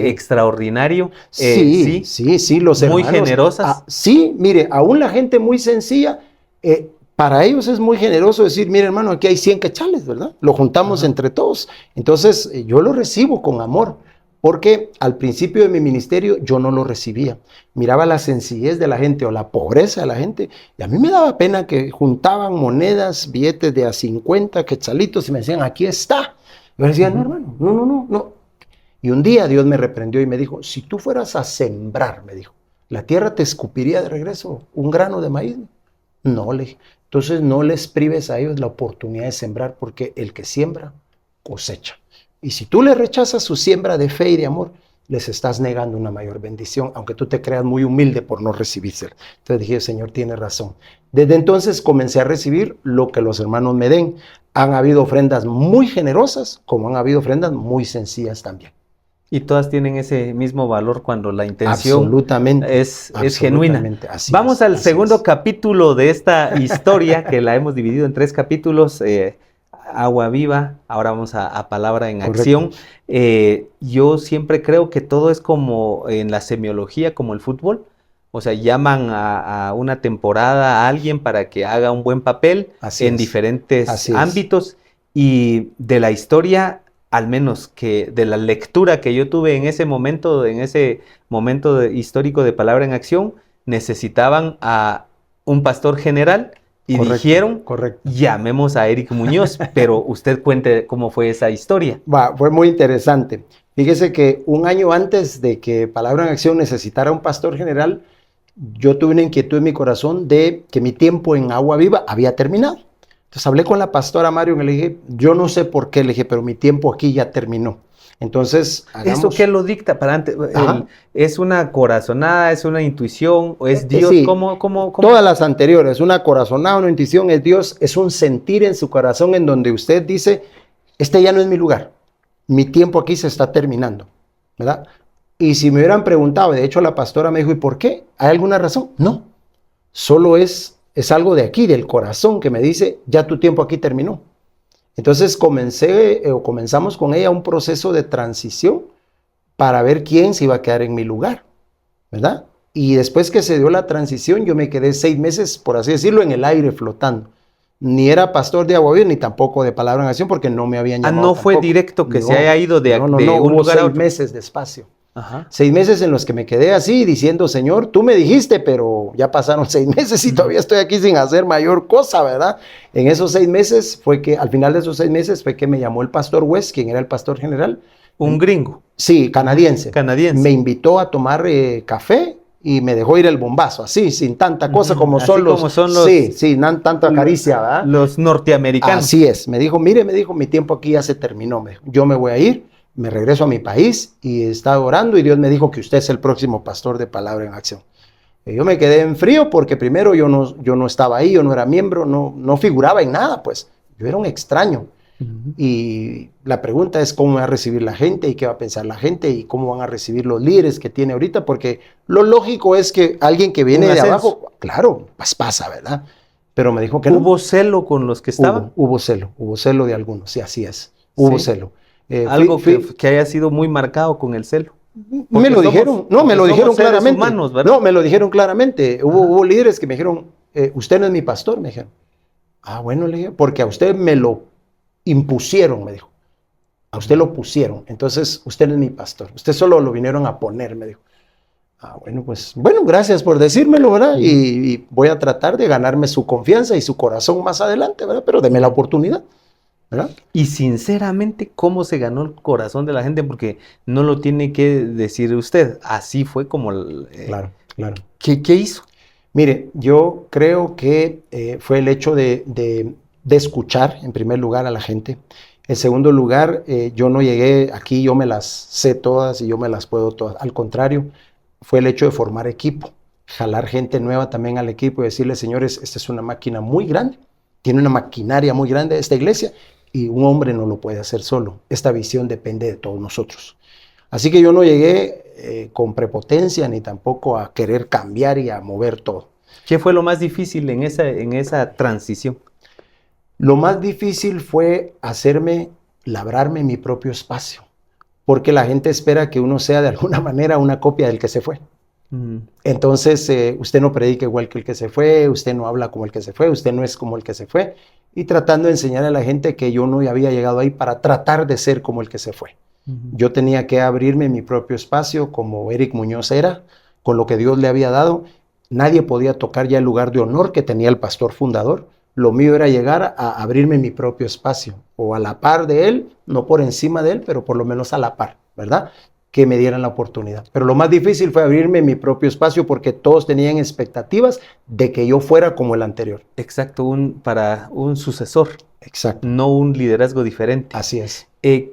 extraordinario? Sí, los hermanos. Muy generosas. Sí, mire, aún la gente muy sencilla, para ellos es muy generoso decir, mire hermano, aquí hay 100 quetzales, ¿verdad? Lo juntamos entre todos. Entonces yo lo recibo con amor. Porque al principio de mi ministerio yo no lo recibía. Miraba la sencillez de la gente o la pobreza de la gente. Y a mí me daba pena que juntaban monedas, billetes de a 50 quetzalitos y me decían, aquí está. Yo decía, no hermano, no. Y un día Dios me reprendió y me dijo, si tú fueras a sembrar, me dijo, la tierra te escupiría de regreso un grano de maíz. No, le dije, entonces no les prives a ellos la oportunidad de sembrar porque el que siembra, cosecha. Y si tú le rechazas su siembra de fe y de amor, les estás negando una mayor bendición, aunque tú te creas muy humilde por no recibírsela. Entonces dije, Señor, tiene razón. Desde entonces comencé a recibir lo que los hermanos me den. Han habido ofrendas muy generosas, como han habido ofrendas muy sencillas también. Y todas tienen ese mismo valor cuando la intención es genuina. Vamos al segundo capítulo de esta historia, que la hemos dividido en 3 capítulos, Agua Viva, ahora vamos a Palabra en Acción. Yo siempre creo que todo es como en la semiología, como el fútbol. O sea, llaman a una temporada a alguien para que haga un buen papel en diferentes ámbitos. Y de la historia, al menos que de la lectura que yo tuve en ese momento histórico de Palabra en Acción, necesitaban a un pastor general. Y dijeron, llamemos a Eric Muñoz, pero usted cuente cómo fue esa historia. Fue muy interesante. Fíjese que un año antes de que Palabra en Acción necesitara un pastor general, yo tuve una inquietud en mi corazón de que mi tiempo en Agua Viva había terminado. Entonces hablé con la pastora Mario y le dije, yo no sé por qué, le dije, pero mi tiempo aquí ya terminó. Entonces, ¿esto qué lo dicta para antes? ¿Es una corazonada, es una intuición o es Dios? Sí, ¿Cómo? Todas las anteriores, una corazonada, una intuición, es Dios, es un sentir en su corazón en donde usted dice, este ya no es mi lugar, mi tiempo aquí se está terminando, ¿verdad? Y si me hubieran preguntado, de hecho la pastora me dijo, ¿y por qué? ¿Hay alguna razón? No, solo es algo de aquí, del corazón, que me dice, ya tu tiempo aquí terminó. Entonces comenzamos con ella un proceso de transición para ver quién se iba a quedar en mi lugar, ¿verdad? Y después que se dio la transición, yo me quedé 6 meses, por así decirlo, en el aire flotando. Ni era pastor de Agua Viva, ni tampoco de Palabra en Acción, porque no me habían llamado. No fue directo que se haya ido de un hubo lugar a 6 otro. meses de espacio. 6 meses en los que me quedé así diciendo, Señor, tú me dijiste, pero ya pasaron 6 meses y todavía estoy aquí sin hacer mayor cosa, ¿verdad? En esos 6 meses al final de esos 6 meses fue que me llamó el pastor West, quien era el pastor general. ¿Un gringo? Sí, canadiense. Me invitó a tomar café y me dejó ir el bombazo, así, sin tanta cosa como son los... Sí, tanta caricia, ¿verdad? Los norteamericanos. Así es. Me dijo, mire, mi tiempo aquí ya se terminó. Yo me voy a ir. Me regreso a mi país y estaba orando y Dios me dijo que usted es el próximo pastor de Palabra en Acción. Y yo me quedé en frío porque primero yo no estaba ahí, yo no era miembro, no figuraba en nada, pues. Yo era un extraño. Y la pregunta es cómo va a recibir la gente y qué va a pensar la gente y cómo van a recibir los líderes que tiene ahorita, porque lo lógico es que alguien que viene de abajo, claro, pues pasa, ¿verdad? Pero me dijo que no. ¿Hubo celo con los que estaban? Hubo celo de algunos, sí, así es. Hubo celo. Algo que haya sido muy marcado con el celo. Me lo dijeron claramente. Humanos, ¿verdad? No, me lo dijeron claramente. Hubo líderes que me dijeron, usted no es mi pastor, me dijeron. Ah, bueno, le dije, porque a usted me lo impusieron, me dijo. A usted lo pusieron, entonces usted no es mi pastor. Usted solo lo vinieron a poner, me dijo. Ah, bueno, pues, bueno, gracias por decírmelo, ¿verdad? Y voy a tratar de ganarme su confianza y su corazón más adelante, ¿verdad? Pero deme la oportunidad, ¿verdad? Y sinceramente, ¿cómo se ganó el corazón de la gente? Porque no lo tiene que decir usted. Así fue como... Claro, claro. ¿Qué hizo? Mire, yo creo que fue el hecho de escuchar, en primer lugar, a la gente. En segundo lugar, yo no llegué aquí, yo me las sé todas y yo me las puedo todas. Al contrario, fue el hecho de formar equipo, jalar gente nueva también al equipo y decirle, señores, esta es una máquina muy grande, tiene una maquinaria muy grande esta iglesia y un hombre no lo puede hacer solo. Esta visión depende de todos nosotros. Así que yo no llegué con prepotencia ni tampoco a querer cambiar y a mover todo. ¿Qué fue lo más difícil en esa transición? Lo más difícil fue labrarme mi propio espacio, porque la gente espera que uno sea de alguna manera una copia del que se fue. Entonces, usted no predica igual que el que se fue, usted no habla como el que se fue, usted no es como el que se fue, y tratando de enseñar a la gente que yo no había llegado ahí para tratar de ser como el que se fue. Yo tenía que abrirme mi propio espacio como Eric Muñoz era, con lo que Dios le había dado. Nadie podía tocar ya el lugar de honor que tenía el pastor fundador. Lo mío era llegar a abrirme mi propio espacio, o a la par de él, no por encima de él, pero por lo menos a la par, ¿verdad? Que me dieran la oportunidad. Pero lo más difícil fue abrirme mi propio espacio porque todos tenían expectativas de que yo fuera como el anterior. Exacto, para un sucesor. Exacto. No un liderazgo diferente. Así es.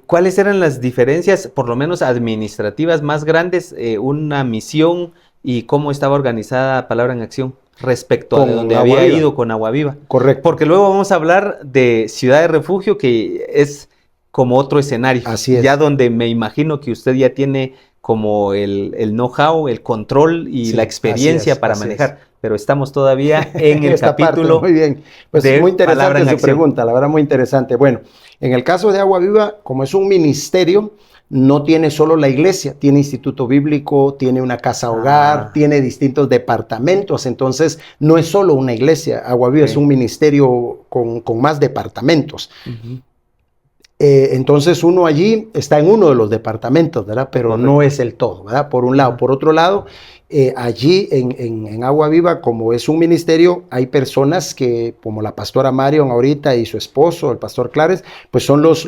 ¿Cuáles eran las diferencias, por lo menos administrativas, más grandes, una misión y cómo estaba organizada Palabra en Acción respecto a donde había ido con Agua Viva? Correcto. Porque luego vamos a hablar de Ciudad de Refugio, que es como otro escenario. Así es. Ya donde me imagino que usted ya tiene como el know-how, el control y la experiencia para manejar. Pero estamos todavía en el capítulo. Muy bien. Pues de muy interesante su acción. pregunta, la verdad muy interesante. Bueno, en el caso de Agua Viva, como es un ministerio, no tiene solo la iglesia, tiene instituto bíblico, tiene una casa hogar, tiene distintos departamentos, entonces no es solo una iglesia. Agua Viva es un ministerio con más departamentos. Entonces uno allí está en uno de los departamentos, ¿verdad? Pero no es el todo, ¿verdad? Por un lado. Por otro lado, allí en Agua Viva, como es un ministerio, hay personas que, como la pastora Marion ahorita y su esposo, el pastor Clares, pues son los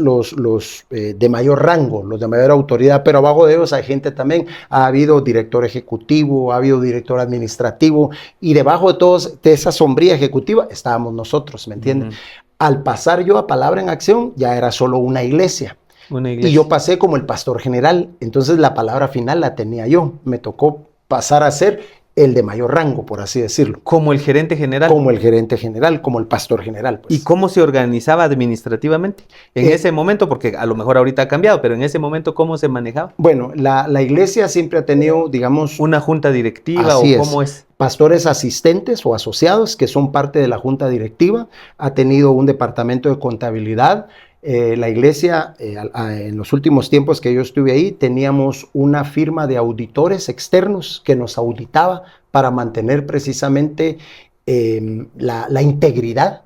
de mayor rango, los de mayor autoridad, pero abajo de ellos hay gente también. Ha habido director ejecutivo, ha habido director administrativo, y debajo de todos, de esa sombría ejecutiva, estábamos nosotros, ¿me entienden? Al pasar yo a Palabra en Acción, ya era solo una iglesia. Y yo pasé como el pastor general, entonces la palabra final la tenía yo. Me tocó pasar a ser el de mayor rango, por así decirlo. Como el gerente general. Como el gerente general, como el pastor general. Pues. ¿Y cómo se organizaba administrativamente en ese momento? Porque a lo mejor ahorita ha cambiado, pero en ese momento, ¿cómo se manejaba? Bueno, la iglesia siempre ha tenido, digamos... ¿Una junta directiva o cómo es? Pastores asistentes o asociados que son parte de la junta directiva. Ha tenido un departamento de contabilidad. La iglesia, en los últimos tiempos que yo estuve ahí, teníamos una firma de auditores externos que nos auditaba para mantener precisamente la integridad.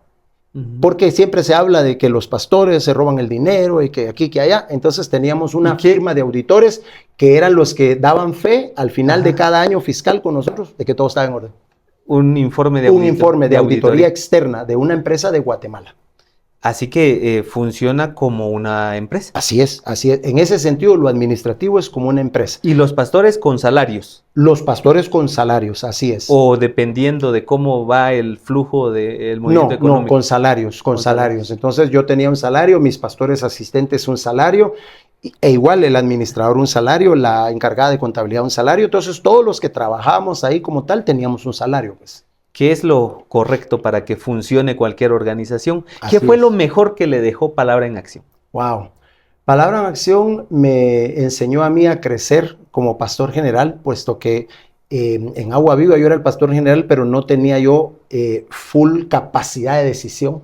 Porque siempre se habla de que los pastores se roban el dinero y que aquí, que allá. Entonces teníamos una firma de auditores que eran los que daban fe al final de cada año fiscal con nosotros de que todo estaba en orden. Un informe de auditoría externa de una empresa de Guatemala. Así que funciona como una empresa. Así es, así es. En ese sentido, lo administrativo es como una empresa. ¿Y los pastores con salarios? Los pastores con salarios, así es. ¿O dependiendo de cómo va el flujo del movimiento económico? No, con salarios, con salarios. Entonces yo tenía un salario, mis pastores asistentes un salario, e igual el administrador un salario, la encargada de contabilidad un salario. Entonces todos los que trabajamos ahí como tal teníamos un salario, pues. ¿Qué es lo correcto para que funcione cualquier organización? ¿Qué fue lo mejor que le dejó Palabra en Acción? Wow. Palabra en Acción me enseñó a mí a crecer como pastor general, puesto que en Agua Viva yo era el pastor general, pero no tenía yo full capacidad de decisión.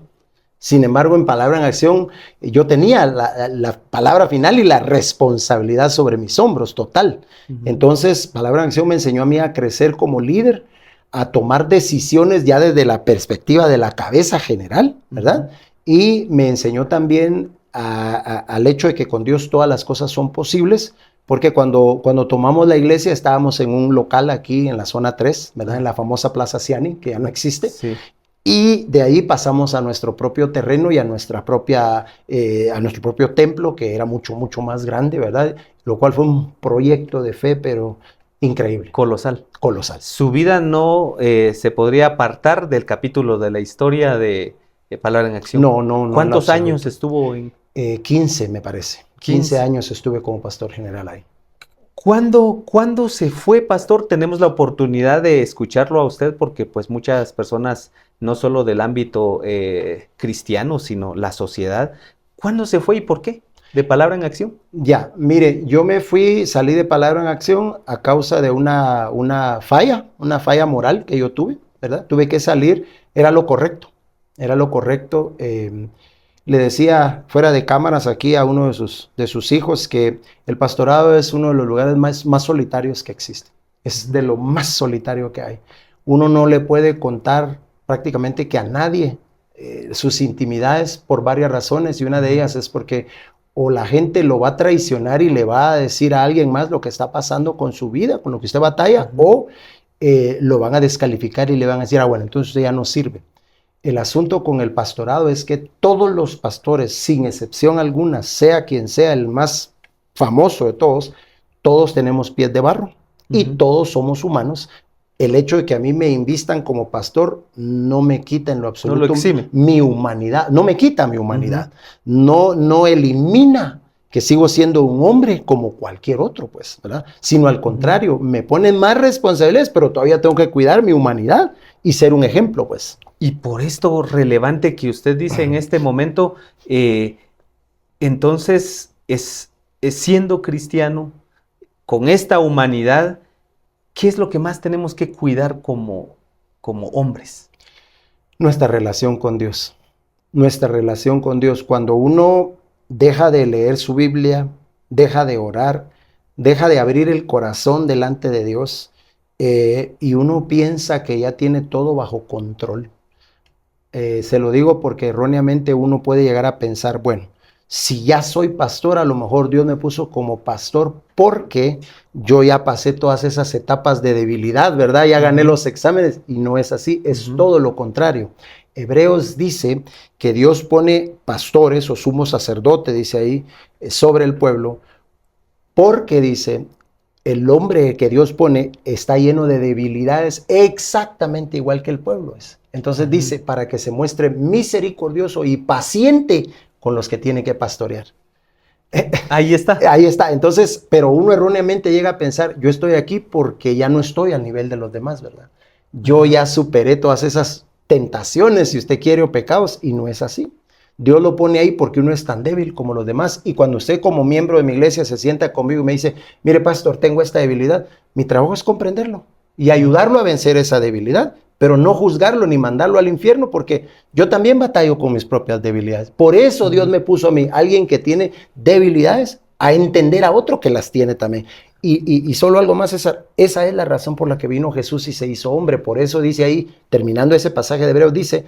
Sin embargo, en Palabra en Acción yo tenía la palabra final y la responsabilidad sobre mis hombros, total. Entonces, Palabra en Acción me enseñó a mí a crecer como líder, a tomar decisiones ya desde la perspectiva de la cabeza general, ¿verdad? Y me enseñó también al hecho de que con Dios todas las cosas son posibles, porque cuando tomamos la iglesia estábamos en un local aquí en la zona 3, ¿verdad? En la famosa Plaza Ciani, que ya no existe. Sí. Y de ahí pasamos a nuestro propio terreno y a nuestro propio templo, que era mucho, mucho más grande, ¿verdad? Lo cual fue un proyecto de fe, pero increíble. Colosal. Colosal. Su vida no se podría apartar del capítulo de la historia de Palabra en Acción. No. ¿Cuántos años estuvo en...? 15, me parece. 15 años estuve como pastor general ahí. ¿Cuándo se fue, pastor? Tenemos la oportunidad de escucharlo a usted porque pues muchas personas, no solo del ámbito cristiano, sino la sociedad. ¿Cuándo se fue y por qué? ¿De Palabra en Acción? Ya, mire, yo salí de Palabra en Acción a causa de una falla moral que yo tuve, ¿verdad? Tuve que salir, era lo correcto. Le decía fuera de cámaras aquí a uno de sus hijos que el pastorado es uno de los lugares más solitarios que existe. Es de lo más solitario que hay. Uno no le puede contar prácticamente que a nadie sus intimidades por varias razones, y una de ellas es porque o la gente lo va a traicionar y le va a decir a alguien más lo que está pasando con su vida, con lo que usted batalla, o lo van a descalificar y le van a decir, bueno, entonces usted ya no sirve. El asunto con el pastorado es que todos los pastores, sin excepción alguna, sea quien sea el más famoso de todos tenemos pies de barro y todos somos humanos. El hecho de que a mí me invistan como pastor no me quita en lo absoluto no lo exime. Mi humanidad, no me quita mi humanidad, no elimina que sigo siendo un hombre como cualquier otro, pues, ¿verdad? Sino al contrario, me ponen más responsabilidades, pero todavía tengo que cuidar mi humanidad y ser un ejemplo, pues. Y por esto relevante que usted dice en este momento, entonces es siendo cristiano, con esta humanidad, ¿qué es lo que más tenemos que cuidar como hombres? Nuestra relación con Dios. Nuestra relación con Dios. Cuando uno deja de leer su Biblia, deja de orar, deja de abrir el corazón delante de Dios, y uno piensa que ya tiene todo bajo control. Se lo digo porque erróneamente uno puede llegar a pensar, bueno, si ya soy pastor, a lo mejor Dios me puso como pastor porque yo ya pasé todas esas etapas de debilidad, ¿verdad? Ya gané los exámenes, y no es así, es todo lo contrario. Hebreos dice que Dios pone pastores o sumo sacerdote, dice ahí, sobre el pueblo, porque dice, el hombre que Dios pone está lleno de debilidades exactamente igual que el pueblo es. Entonces dice, para que se muestre misericordioso y paciente con los que tiene que pastorear. Ahí está. Ahí está. Entonces, pero uno erróneamente llega a pensar, yo estoy aquí porque ya no estoy al nivel de los demás, ¿verdad? Yo ya superé todas esas tentaciones, si usted quiere, o pecados, y no es así. Dios lo pone ahí porque uno es tan débil como los demás. Y cuando usted como miembro de mi iglesia se sienta conmigo y me dice, mire pastor, tengo esta debilidad, mi trabajo es comprenderlo y ayudarlo a vencer esa debilidad, pero no juzgarlo ni mandarlo al infierno, porque yo también batallo con mis propias debilidades. Por eso Dios me puso a mí, alguien que tiene debilidades, a entender a otro que las tiene también. Y solo algo más, esa es la razón por la que vino Jesús y se hizo hombre. Por eso dice ahí, terminando ese pasaje de Hebreos, dice,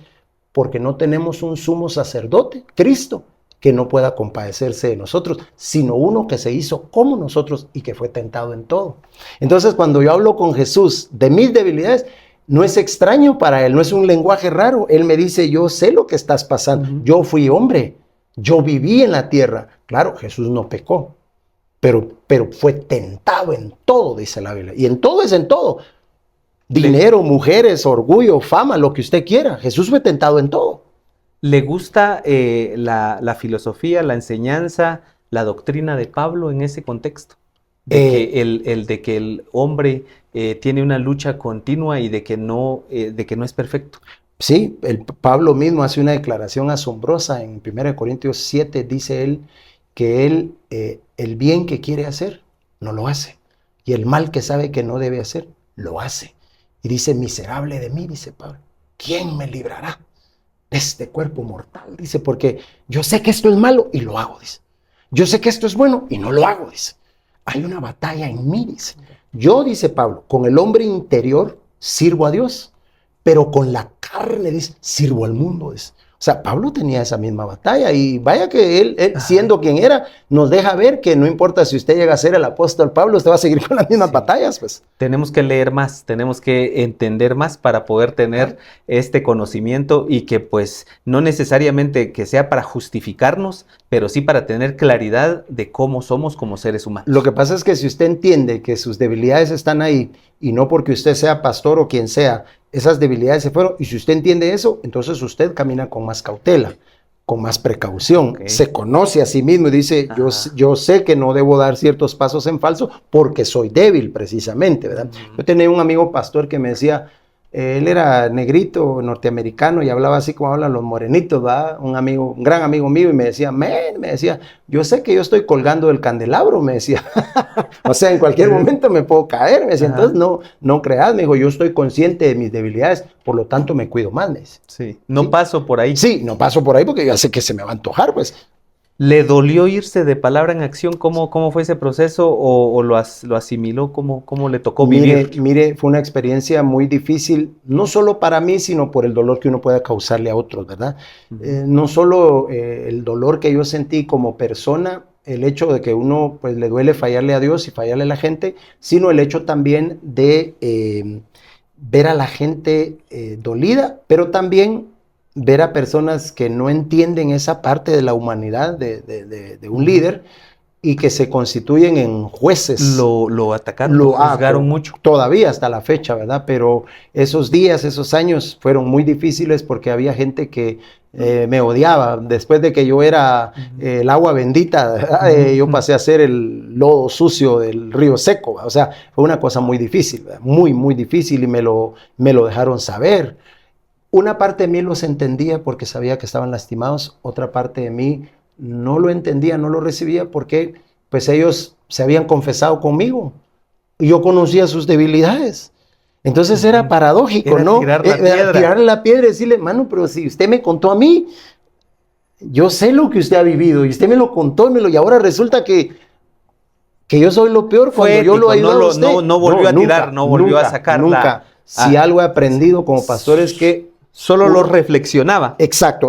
porque no tenemos un sumo sacerdote, Cristo, que no pueda compadecerse de nosotros, sino uno que se hizo como nosotros y que fue tentado en todo. Entonces, cuando yo hablo con Jesús de mis debilidades, no es extraño para él, no es un lenguaje raro. Él me dice, yo sé lo que estás pasando, yo fui hombre, yo viví en la tierra. Claro, Jesús no pecó, pero fue tentado en todo, dice la Biblia. Y en todo es en todo. Dinero, mujeres, orgullo, fama, lo que usted quiera. Jesús fue tentado en todo. ¿Le gusta la filosofía, la enseñanza, la doctrina de Pablo en ese contexto? De que el hombre tiene una lucha continua y de que no es perfecto. Sí, Pablo mismo hace una declaración asombrosa en 1 Corintios 7, dice él que él el bien que quiere hacer no lo hace, y el mal que sabe que no debe hacer lo hace. Y dice, miserable de mí, dice Pablo, ¿quién me librará de este cuerpo mortal? Dice, porque yo sé que esto es malo y lo hago, dice. Yo sé que esto es bueno y no lo hago, dice. Hay una batalla en mí, dice. Yo, dice Pablo, con el hombre interior sirvo a Dios, pero con la carne, dice, sirvo al mundo. Dice. O sea, Pablo tenía esa misma batalla y vaya que él siendo quien era, nos deja ver que no importa si usted llega a ser el apóstol Pablo, usted va a seguir con las mismas batallas, pues. Tenemos que leer más, tenemos que entender más para poder tener este conocimiento y que pues no necesariamente que sea para justificarnos, pero sí para tener claridad de cómo somos como seres humanos. Lo que pasa es que si usted entiende que sus debilidades están ahí y no porque usted sea pastor o quien sea, esas debilidades se fueron, y si usted entiende eso, entonces usted camina con más cautela, con más precaución, se conoce a sí mismo y dice, yo sé que no debo dar ciertos pasos en falso porque soy débil precisamente, ¿verdad? Yo tenía un amigo pastor que me decía, él era negrito, norteamericano y hablaba así como hablan los morenitos, ¿verdad? Un gran amigo mío y me decía, yo sé que yo estoy colgando del candelabro, me decía. O sea, en cualquier momento me puedo caer, me decía. Entonces no creas, me dijo, yo estoy consciente de mis debilidades, por lo tanto me cuido más, me dice. Sí, no paso por ahí. Sí, no paso por ahí porque ya sé que se me va a antojar, pues. ¿Le dolió irse de Palabra en Acción? ¿Cómo fue ese proceso? ¿O lo asimiló? ¿Cómo le tocó vivir? Mire, fue una experiencia muy difícil, no solo para mí, sino por el dolor que uno pueda causarle a otros, ¿verdad? No solo el dolor que yo sentí como persona, el hecho de que uno pues le duele fallarle a Dios y fallarle a la gente, sino el hecho también de ver a la gente dolida, pero también ver a personas que no entienden esa parte de la humanidad de un líder y que se constituyen en jueces. Lo atacaron, lo juzgaron mucho. Todavía hasta la fecha, ¿verdad? Pero esos días, esos años fueron muy difíciles porque había gente que me odiaba. Después de que yo era el agua bendita, yo pasé a ser el lodo sucio del río seco. O sea, fue una cosa muy difícil, ¿verdad? Muy, muy difícil y me lo dejaron saber. Una parte de mí los entendía porque sabía que estaban lastimados, otra parte de mí no lo entendía, no lo recibía porque pues ellos se habían confesado conmigo y yo conocía sus debilidades. Entonces era paradójico, era ¿no? Tirarle la piedra y decirle, mano, pero si usted me contó a mí, yo sé lo que usted ha vivido y usted me lo contó y ahora resulta que yo soy lo peor cuando yo lo ayudo a usted. No volvió a tirar, no volvió a sacar. Nunca. Si algo he aprendido como pastor es que solo lo reflexionaba. Exacto,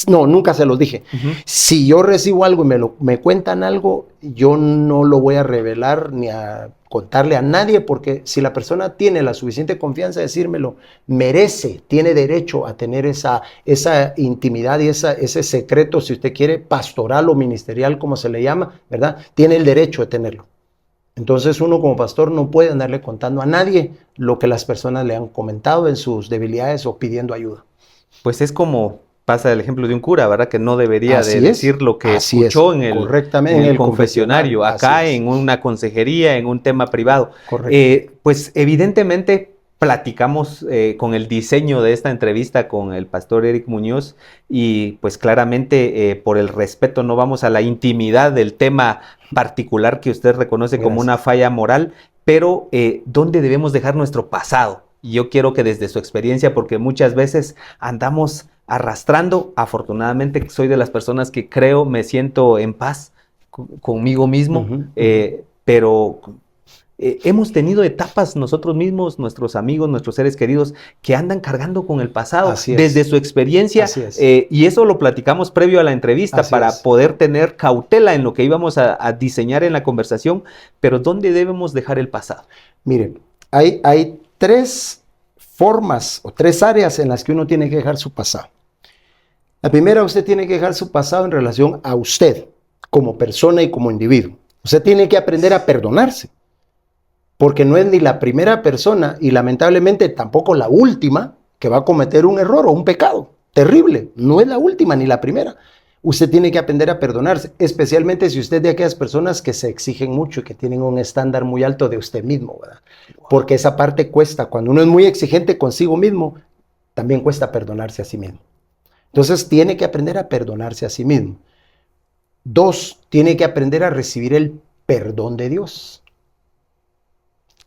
no, nunca se los dije. Si yo recibo algo y me cuentan algo, yo no lo voy a revelar ni a contarle a nadie, porque si la persona tiene la suficiente confianza de decírmelo, tiene derecho a tener esa intimidad y ese secreto, si usted quiere, pastoral o ministerial, como se le llama, ¿verdad? Tiene el derecho de tenerlo. Entonces uno como pastor no puede andarle contando a nadie lo que las personas le han comentado en sus debilidades o pidiendo ayuda. Pues es como pasa el ejemplo de un cura, ¿verdad? Que no debería decir lo que escuchó en el confesionario, acá en una consejería, en un tema privado. Pues evidentemente platicamos con el diseño de esta entrevista con el pastor Eric Muñoz y pues claramente por el respeto no vamos a la intimidad del tema particular que usted reconoce como una falla moral, pero ¿dónde debemos dejar nuestro pasado? Y yo quiero que desde su experiencia, porque muchas veces andamos arrastrando, afortunadamente soy de las personas que creo, me siento en paz conmigo mismo, pero hemos tenido etapas nosotros mismos, nuestros amigos, nuestros seres queridos, que andan cargando con el pasado desde su experiencia, y eso lo platicamos previo a la entrevista para poder tener cautela en lo que íbamos a diseñar en la conversación, pero ¿dónde debemos dejar el pasado? Mire, hay tres formas o tres áreas en las que uno tiene que dejar su pasado. La primera, usted tiene que dejar su pasado en relación a usted, como persona y como individuo. Usted tiene que aprender a perdonarse, porque no es ni la primera persona y lamentablemente tampoco la última que va a cometer un error o un pecado terrible. No es la última ni la primera. Usted tiene que aprender a perdonarse, especialmente si usted es de aquellas personas que se exigen mucho y que tienen un estándar muy alto de usted mismo, ¿verdad? Porque esa parte cuesta. Cuando uno es muy exigente consigo mismo, también cuesta perdonarse a sí mismo. Entonces tiene que aprender a perdonarse a sí mismo. 2, tiene que aprender a recibir el perdón de Dios,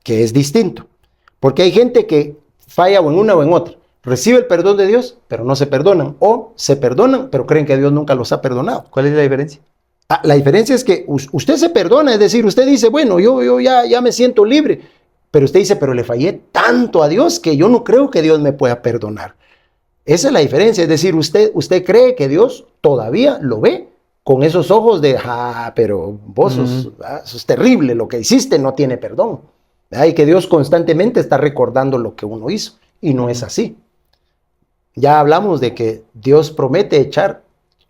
que es distinto. Porque hay gente que falla o en una o en otra. Recibe el perdón de Dios, pero no se perdonan. O se perdonan, pero creen que Dios nunca los ha perdonado. ¿Cuál es la diferencia? La diferencia es que usted se perdona, es decir, usted dice, bueno, yo ya me siento libre. Pero usted dice, pero le fallé tanto a Dios que yo no creo que Dios me pueda perdonar. Esa es la diferencia. Es decir, usted cree que Dios todavía lo ve con esos ojos de, pero vos sos terrible, lo que hiciste no tiene perdón. Y que Dios constantemente está recordando lo que uno hizo. Y no es así. Ya hablamos de que Dios promete echar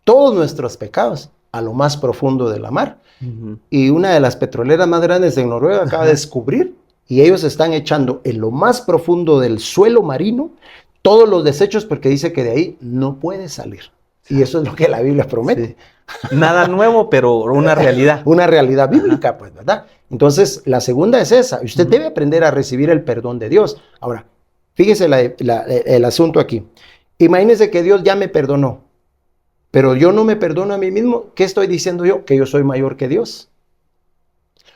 todos nuestros pecados a lo más profundo de la mar. Y una de las petroleras más grandes de Noruega acaba de descubrir, y ellos están echando en lo más profundo del suelo marino todos los desechos, porque dice que de ahí no puede salir. Y eso es lo que la Biblia promete. Sí. Nada nuevo, pero una realidad. Una realidad bíblica, pues, ¿verdad? Entonces, la segunda es esa. Usted debe aprender a recibir el perdón de Dios. Ahora, fíjese el asunto aquí. Imagínese que Dios ya me perdonó, pero yo no me perdono a mí mismo. ¿Qué estoy diciendo yo? Que yo soy mayor que Dios.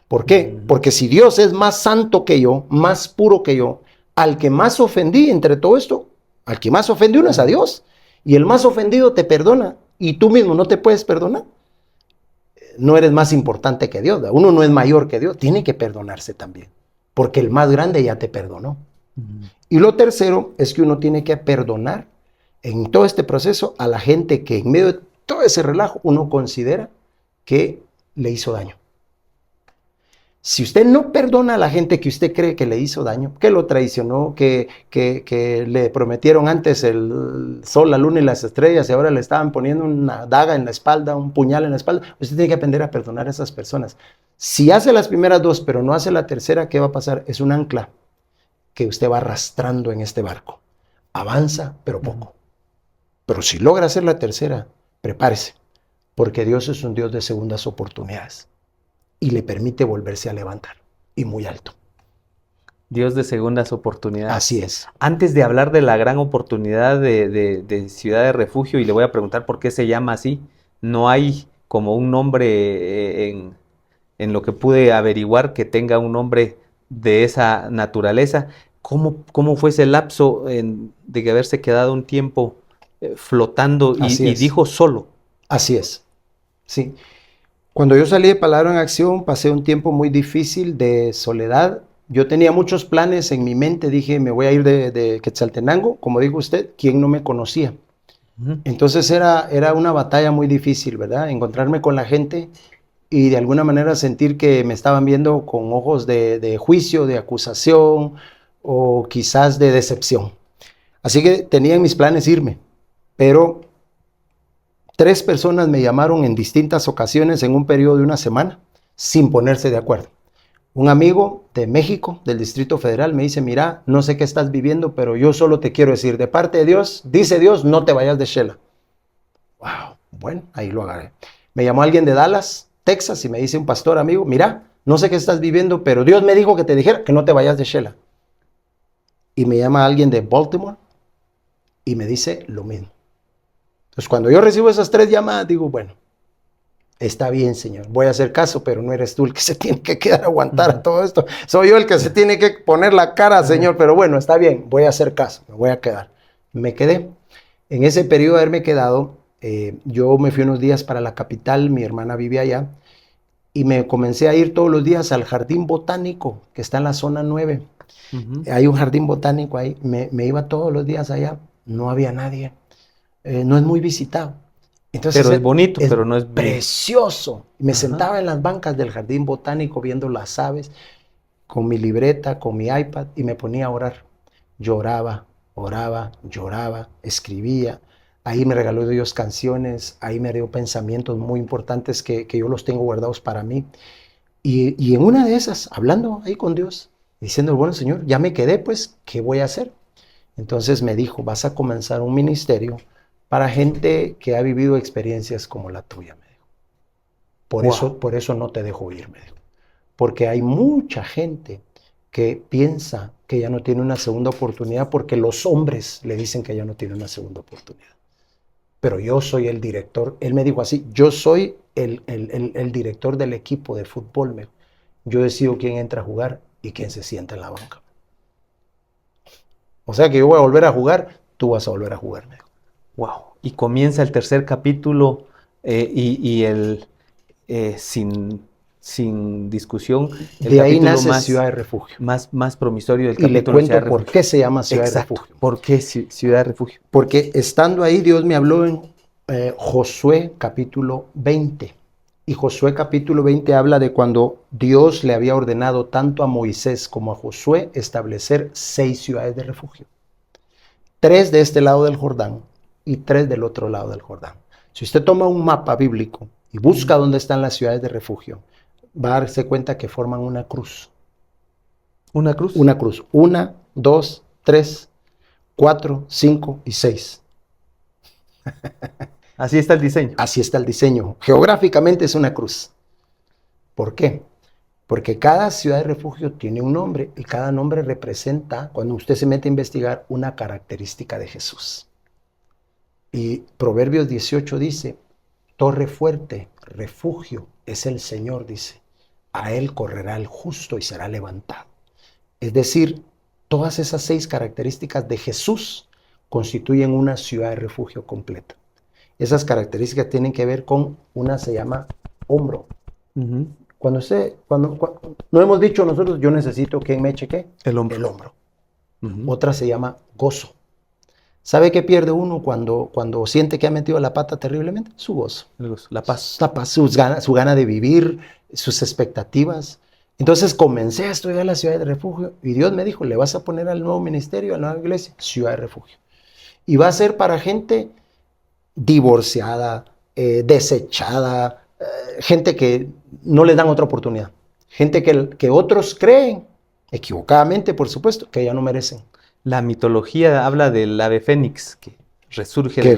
¿Por qué? Porque si Dios es más santo que yo, más puro que yo, al que más ofendí entre todo esto, al que más ofendió uno es a Dios. Y el más ofendido te perdona y tú mismo no te puedes perdonar. No eres más importante que Dios, uno no es mayor que Dios, tiene que perdonarse también, porque el más grande ya te perdonó. Y lo tercero es que uno tiene que perdonar en todo este proceso a la gente que en medio de todo ese relajo uno considera que le hizo daño. Si usted no perdona a la gente que usted cree que le hizo daño, que lo traicionó, que le prometieron antes el sol, la luna y las estrellas y ahora le estaban poniendo una daga en la espalda, un puñal en la espalda, usted tiene que aprender a perdonar a esas personas. Si hace las primeras dos pero no hace la tercera, ¿qué va a pasar? Es un ancla que usted va arrastrando en este barco. Avanza, pero poco. Pero si logra hacer la tercera, prepárese, porque Dios es un Dios de segundas oportunidades. Y le permite volverse a levantar, y muy alto. Dios de segundas oportunidades. Así es. Antes de hablar de la gran oportunidad de Ciudad de Refugio, y le voy a preguntar por qué se llama así, no hay como un nombre en lo que pude averiguar que tenga un nombre de esa naturaleza. ¿Cómo fue ese lapso de haberse quedado un tiempo flotando y dijo solo? Así es, sí. Cuando yo salí de Palabra en Acción, pasé un tiempo muy difícil de soledad. Yo tenía muchos planes en mi mente. Dije, me voy a ir de Quetzaltenango. Como dijo usted, ¿quién no me conocía? Entonces era una batalla muy difícil, ¿verdad? Encontrarme con la gente y de alguna manera sentir que me estaban viendo con ojos de juicio, de acusación o quizás de decepción. Así que tenía en mis planes irme, pero 3 personas me llamaron en distintas ocasiones en un periodo de una semana sin ponerse de acuerdo. Un amigo de México, del Distrito Federal, me dice, mira, no sé qué estás viviendo, pero yo solo te quiero decir, de parte de Dios, dice Dios, no te vayas de Shela. Wow, bueno, ahí lo agarré. Me llamó alguien de Dallas, Texas, y me dice un pastor amigo, mira, no sé qué estás viviendo, pero Dios me dijo que te dijera que no te vayas de Shela. Y me llama alguien de Baltimore y me dice lo mismo. Entonces, cuando yo recibo esas 3 llamadas, digo, bueno, está bien, Señor, voy a hacer caso, pero no eres tú el que se tiene que quedar a aguantar a todo esto. Soy yo el que se tiene que poner la cara, Señor, pero bueno, está bien, voy a hacer caso, me voy a quedar. Me quedé. En ese periodo de haberme quedado, yo me fui unos días para la capital, mi hermana vivía allá, y me comencé a ir todos los días al jardín botánico, que está en la zona 9. Hay un jardín botánico ahí, me iba todos los días allá, no había nadie. No es muy visitado. Entonces, pero es bonito, pero no es precioso. Me sentaba en las bancas del jardín botánico viendo las aves, con mi libreta, con mi iPad, y me ponía a orar. Lloraba, oraba, lloraba, escribía. Ahí me regaló Dios canciones, ahí me dio pensamientos muy importantes que yo los tengo guardados para mí. Y en una de esas, hablando ahí con Dios, diciendo, bueno, Señor, ya me quedé, pues, ¿qué voy a hacer? Entonces me dijo, vas a comenzar un ministerio para gente que ha vivido experiencias como la tuya, me dijo. Por eso no te dejo ir, me dijo. Porque hay mucha gente que piensa que ya no tiene una segunda oportunidad porque los hombres le dicen que ya no tiene una segunda oportunidad. Pero yo soy el director, él me dijo así, yo soy el director del equipo de fútbol, me dijo. Yo decido quién entra a jugar y quién se sienta en la banca. O sea que yo voy a volver a jugar, tú vas a volver a jugar, me dijo. Wow. Y comienza el tercer capítulo sin sin discusión, el De ahí capítulo nace más, Ciudad de Refugio. más promisorio del Y le capítulo Ciudad cuento de por Refugio. qué se llama Ciudad Exacto. de Refugio. ¿Por qué Ciudad de Refugio? Porque estando ahí, Dios me habló en Josué capítulo 20. Y Josué capítulo 20 habla de cuando Dios le había ordenado tanto a Moisés como a Josué establecer 6 ciudades de refugio. 3 de este lado del Jordán y 3 del otro lado del Jordán. Si usted toma un mapa bíblico y busca dónde están las ciudades de refugio, va a darse cuenta que forman una cruz. ¿Una cruz? Una cruz. 1, 2, 3, 4, 5 y 6. Así está el diseño. Así está el diseño. Geográficamente es una cruz. ¿Por qué? Porque cada ciudad de refugio tiene un nombre y cada nombre representa, cuando usted se mete a investigar, una característica de Jesús. Y Proverbios 18 dice, torre fuerte, refugio es el Señor, dice. A él correrá el justo y será levantado. Es decir, todas esas 6 características de Jesús constituyen una ciudad de refugio completa. Esas características tienen que ver con, una se llama hombro. Uh-huh. Cuando no hemos dicho nosotros, yo necesito que me eche ¿qué? El hombro. El hombro. Uh-huh. Otra se llama gozo. ¿Sabe qué pierde uno cuando siente que ha metido la pata terriblemente? Su gozo. El gozo, la paz. La paz, su gana de vivir, sus expectativas. Entonces comencé a estudiar la ciudad de refugio y Dios me dijo, le vas a poner al nuevo ministerio, a la nueva iglesia, ciudad de refugio. Y va a ser para gente divorciada, desechada, gente que no le dan otra oportunidad, gente que otros creen, equivocadamente por supuesto, que ya no merecen. La mitología habla del ave fénix que resurge de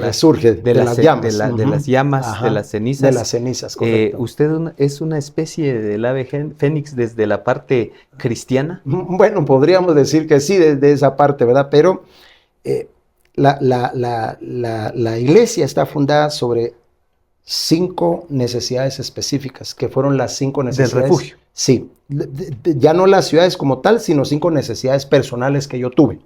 las llamas, de las llamas, ajá, de las cenizas. De las cenizas, correcto. ¿Usted es una especie del ave fénix desde la parte cristiana? Bueno, podríamos decir que sí, desde esa parte, ¿verdad? Pero la iglesia está fundada sobre 5 necesidades específicas, que fueron las 5 necesidades. Del refugio. Sí, ya no las ciudades como tal, sino 5 necesidades personales que yo tuve.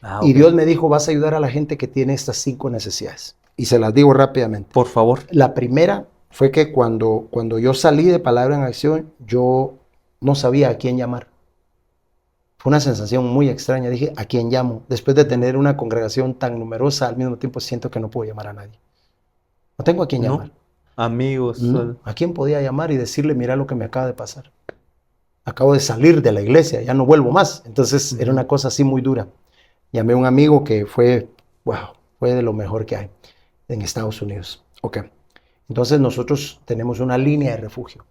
Okay. Y Dios me dijo, vas a ayudar a la gente que tiene estas 5 necesidades. Y se las digo rápidamente. Por favor. La primera fue que cuando yo salí de Palabra en Acción, yo no sabía a quién llamar. Fue una sensación muy extraña. Dije, ¿a quién llamo? Después de tener una congregación tan numerosa, al mismo tiempo siento que no puedo llamar a nadie. No tengo a quién llamar. Amigos. No. ¿A quién podía llamar y decirle, mira lo que me acaba de pasar? Acabo de salir de la iglesia, ya no vuelvo más. Entonces era una cosa así muy dura. Llamé a un amigo que fue de lo mejor que hay en Estados Unidos. Ok. Entonces nosotros tenemos una línea de refugio.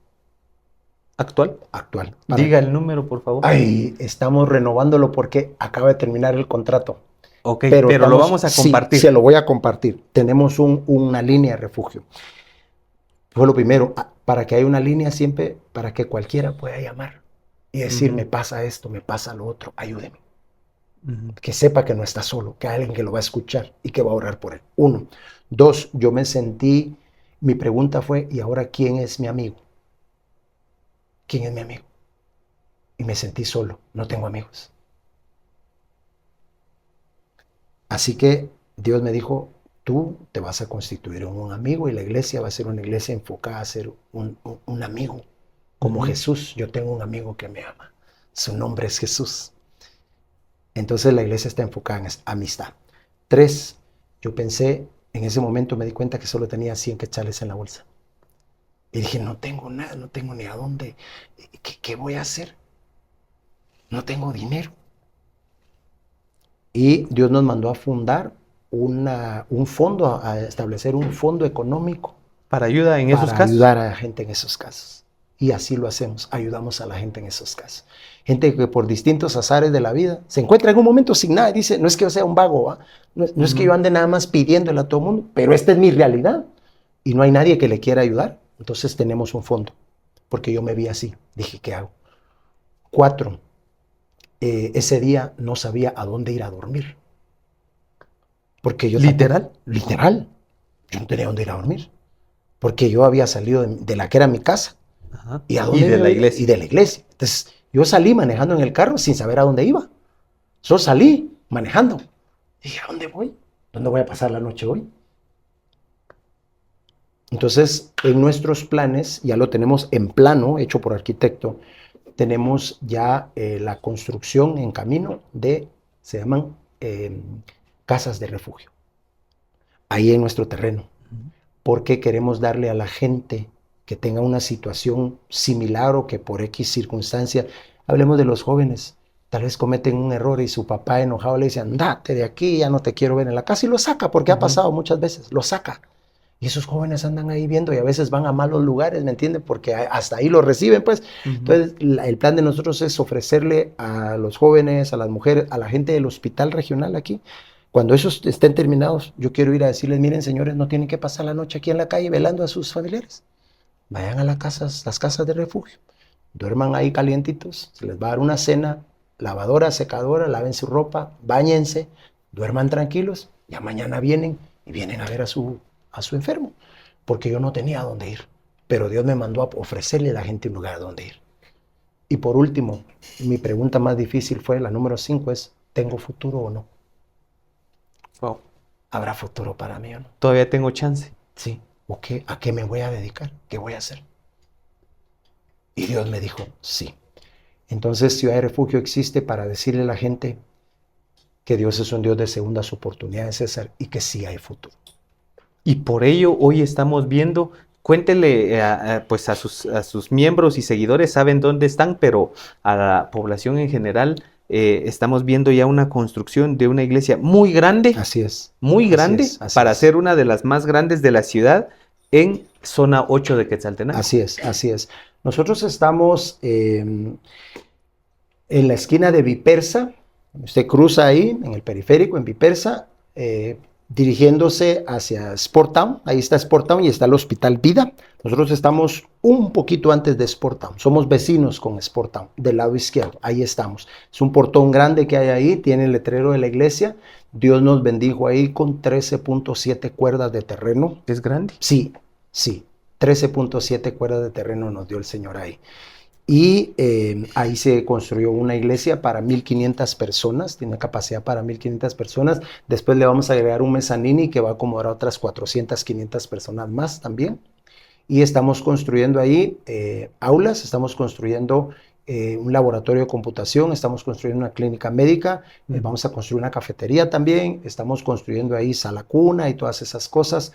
¿Actual? Actual. Diga el número, por favor. Ay, estamos renovándolo porque acaba de terminar el contrato. Ok, pero lo vamos a compartir. Sí, se lo voy a compartir. Tenemos una línea de refugio. Fue lo primero, para que haya una línea siempre, para que cualquiera pueda llamar y decir, me pasa esto, me pasa lo otro, ayúdeme. Que sepa que no está solo, que hay alguien que lo va a escuchar y que va a orar por él. 1. 2, yo me sentí, mi pregunta fue, ¿y ahora quién es mi amigo? ¿Quién es mi amigo? Y me sentí solo, no tengo amigos. Así que Dios me dijo, tú te vas a constituir en un amigo y la iglesia va a ser una iglesia enfocada a ser un amigo. Como Jesús, yo tengo un amigo que me ama. Su nombre es Jesús. Entonces la iglesia está enfocada en amistad. 3, yo pensé, en ese momento me di cuenta que solo tenía 100 quetzales en la bolsa. Y dije, no tengo nada, no tengo ni a dónde. ¿Qué voy a hacer? No tengo dinero. Y Dios nos mandó a fundar un fondo, a establecer un fondo económico. ¿Para ayuda en esos casos? Para ayudar a la gente en esos casos. Y así lo hacemos, ayudamos a la gente en esos casos. Gente que por distintos azares de la vida se encuentra en un momento sin nada y dice, no es que yo sea un vago, ¿va? No es que yo ande nada más pidiéndole a todo el mundo, pero esta es mi realidad y no hay nadie que le quiera ayudar. Entonces tenemos un fondo, porque yo me vi así, dije, ¿qué hago? 4, ese día no sabía a dónde ir a dormir. Porque yo ¿Literal? Literal, yo no tenía dónde ir a dormir, porque yo había salido de la que era mi casa. Ajá. ¿Y de la iglesia? Y de la iglesia. Entonces, yo salí manejando en el carro sin saber a dónde iba. Yo salí manejando. Dije, ¿a dónde voy? ¿Dónde voy a pasar la noche hoy? Entonces, en nuestros planes, ya lo tenemos en plano, hecho por arquitecto, tenemos ya la construcción en camino se llaman casas de refugio, ahí en nuestro terreno, porque queremos darle a la gente que tenga una situación similar o que por X circunstancia, hablemos de los jóvenes, tal vez cometen un error y su papá enojado le dice, andate de aquí, ya no te quiero ver en la casa, y lo saca, porque ha pasado muchas veces, lo saca. Y esos jóvenes andan ahí viendo y a veces van a malos lugares, ¿me entienden? Porque hasta ahí lo reciben, pues. Entonces, el plan de nosotros es ofrecerle a los jóvenes, a las mujeres, a la gente del hospital regional aquí, cuando esos estén terminados, yo quiero ir a decirles, miren, señores, no tienen que pasar la noche aquí en la calle velando a sus familiares. Vayan a las casas de refugio, duerman ahí calientitos, se les va a dar una cena, lavadora, secadora, laven su ropa, báñense, duerman tranquilos, ya mañana vienen y vienen a ver a su enfermo, porque yo no tenía a dónde ir, pero Dios me mandó a ofrecerle a la gente un lugar a donde ir. Y por último, mi pregunta más difícil fue, la número 5 es, ¿tengo futuro o no? Wow. ¿Habrá futuro para mí o no? Todavía tengo chance. Sí. ¿O qué? ¿A qué me voy a dedicar? ¿Qué voy a hacer? Y Dios me dijo, sí. Entonces, Ciudad de Refugio existe para decirle a la gente que Dios es un Dios de segundas oportunidades, César, y que sí hay futuro. Y por ello hoy estamos viendo, cuéntele pues a sus miembros y seguidores, saben dónde están, pero a la población en general estamos viendo ya una construcción de una iglesia muy grande. Así es. Muy grande, así para es. ser una de las más grandes de la ciudad en zona 8 de Quetzaltenango. Así es, así es. Nosotros estamos en la esquina de Vipersa, usted cruza ahí, en el periférico, en Vipersa, dirigiéndose hacia Sport Town, ahí está Sport Town y está el Hospital Vida. Nosotros estamos un poquito antes de Sport Town, somos vecinos con Sport Town, del lado izquierdo, ahí estamos. Es un portón grande que hay ahí, tiene el letrero de la iglesia. Dios nos bendijo ahí con 13.7 cuerdas de terreno. ¿Es grande? Sí, 13.7 cuerdas de terreno nos dio el Señor ahí. Y ahí se construyó una iglesia para 1,500 personas, tiene capacidad para 1,500 personas. Después le vamos a agregar un mezzanini que va a acomodar a otras 400, 500 personas más también. Y estamos construyendo ahí aulas, estamos construyendo un laboratorio de computación, estamos construyendo una clínica médica, vamos a construir una cafetería también, estamos construyendo ahí sala cuna y todas esas cosas,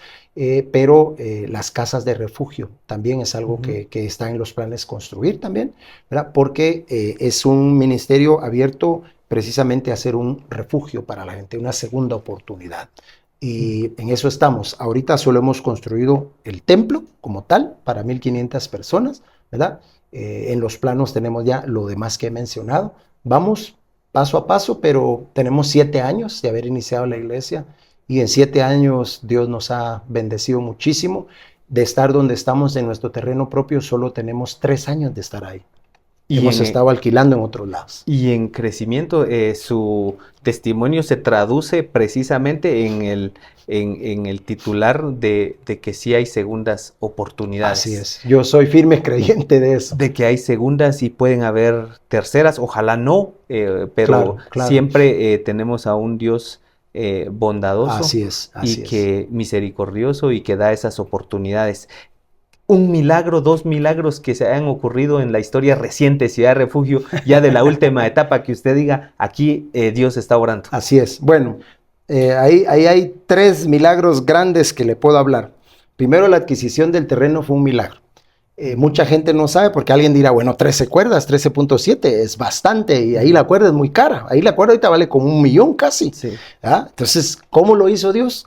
pero las casas de refugio también es algo que está en los planes construir también, ¿verdad? Porque es un ministerio abierto precisamente a ser un refugio para la gente, una segunda oportunidad. Y en eso estamos. Ahorita solo hemos construido el templo como tal para 1,500 personas, ¿verdad? En los planos tenemos ya lo demás que he mencionado. Vamos paso a paso, pero tenemos 7 años de haber iniciado la iglesia y en 7 años Dios nos ha bendecido muchísimo. De estar donde estamos en nuestro terreno propio, solo tenemos 3 años de estar ahí. Y hemos estado alquilando en otros lados. Y en crecimiento, su testimonio se traduce precisamente en el titular de que sí hay segundas oportunidades. Así es. Yo soy firme creyente de eso. De que hay segundas y pueden haber terceras, ojalá no, pero claro. Siempre tenemos a un Dios bondadoso. Así es. Que misericordioso y que da esas oportunidades. Un milagro, 2 milagros que se hayan ocurrido en la historia reciente de Ciudad de Refugio, ya de la última etapa, que usted diga, aquí Dios está obrando. Así es. Bueno, ahí hay 3 milagros grandes que le puedo hablar. Primero, la adquisición del terreno fue un milagro. Mucha gente no sabe porque alguien dirá, bueno, 13 cuerdas, 13.7 es bastante y ahí la cuerda es muy cara. Ahí la cuerda ahorita vale como 1 millón casi. Sí. ¿Ah? Entonces, ¿cómo lo hizo Dios?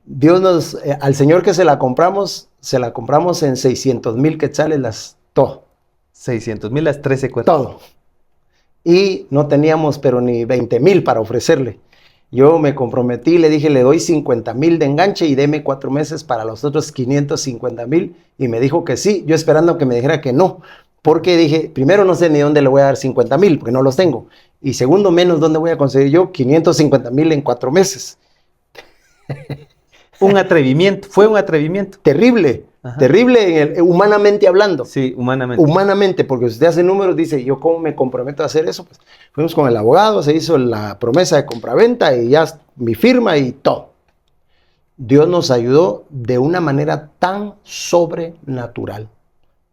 Dios al Señor que se la compramos en 600,000 quetzales todo. 600,000 las 13 cuerdas. Todo. Y no teníamos pero ni 20,000 para ofrecerle. Yo me comprometí, le dije, le doy 50,000 de enganche y deme 4 meses para los otros 550,000. Y me dijo que sí, yo esperando que me dijera que no. Porque dije, primero no sé ni dónde le voy a dar 50,000, porque no los tengo. Y segundo, menos dónde voy a conseguir yo 550,000 en 4 meses. Un atrevimiento, fue un atrevimiento. Terrible, Ajá. Terrible humanamente hablando. Sí, humanamente. Humanamente, porque si usted hace números, dice, ¿yo cómo me comprometo a hacer eso? Pues fuimos con el abogado, se hizo la promesa de compraventa y ya mi firma y todo. Dios nos ayudó de una manera tan sobrenatural,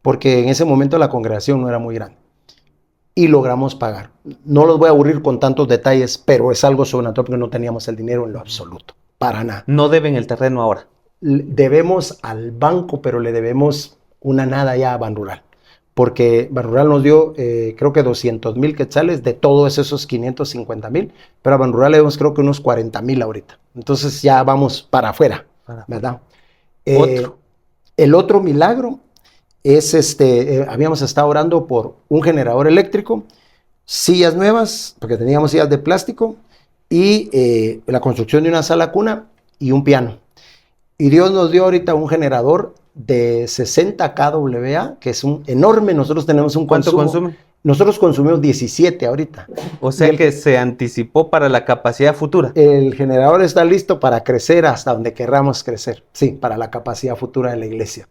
porque en ese momento la congregación no era muy grande y logramos pagar. No los voy a aburrir con tantos detalles, pero es algo sobrenatural porque no teníamos el dinero en lo absoluto, para nada. No deben el terreno ahora. Debemos al banco, pero le debemos una nada ya a Banrural, porque Banrural nos dio creo que 200,000 quetzales de todos esos 550,000, pero a Banrural le debemos creo que unos 40,000 ahorita. Entonces ya vamos para afuera, ¿verdad? El otro milagro es habíamos estado orando por un generador eléctrico, sillas nuevas, porque teníamos sillas de plástico, y la construcción de una sala cuna y un piano. Y Dios nos dio ahorita un generador de 60 kWA, que es un enorme. Nosotros tenemos un ¿Cuánto consumo. consume? Nosotros consumimos 17 ahorita. O sea que se anticipó para la capacidad futura. El generador está listo para crecer hasta donde querramos crecer. Sí, para la capacidad futura de la iglesia.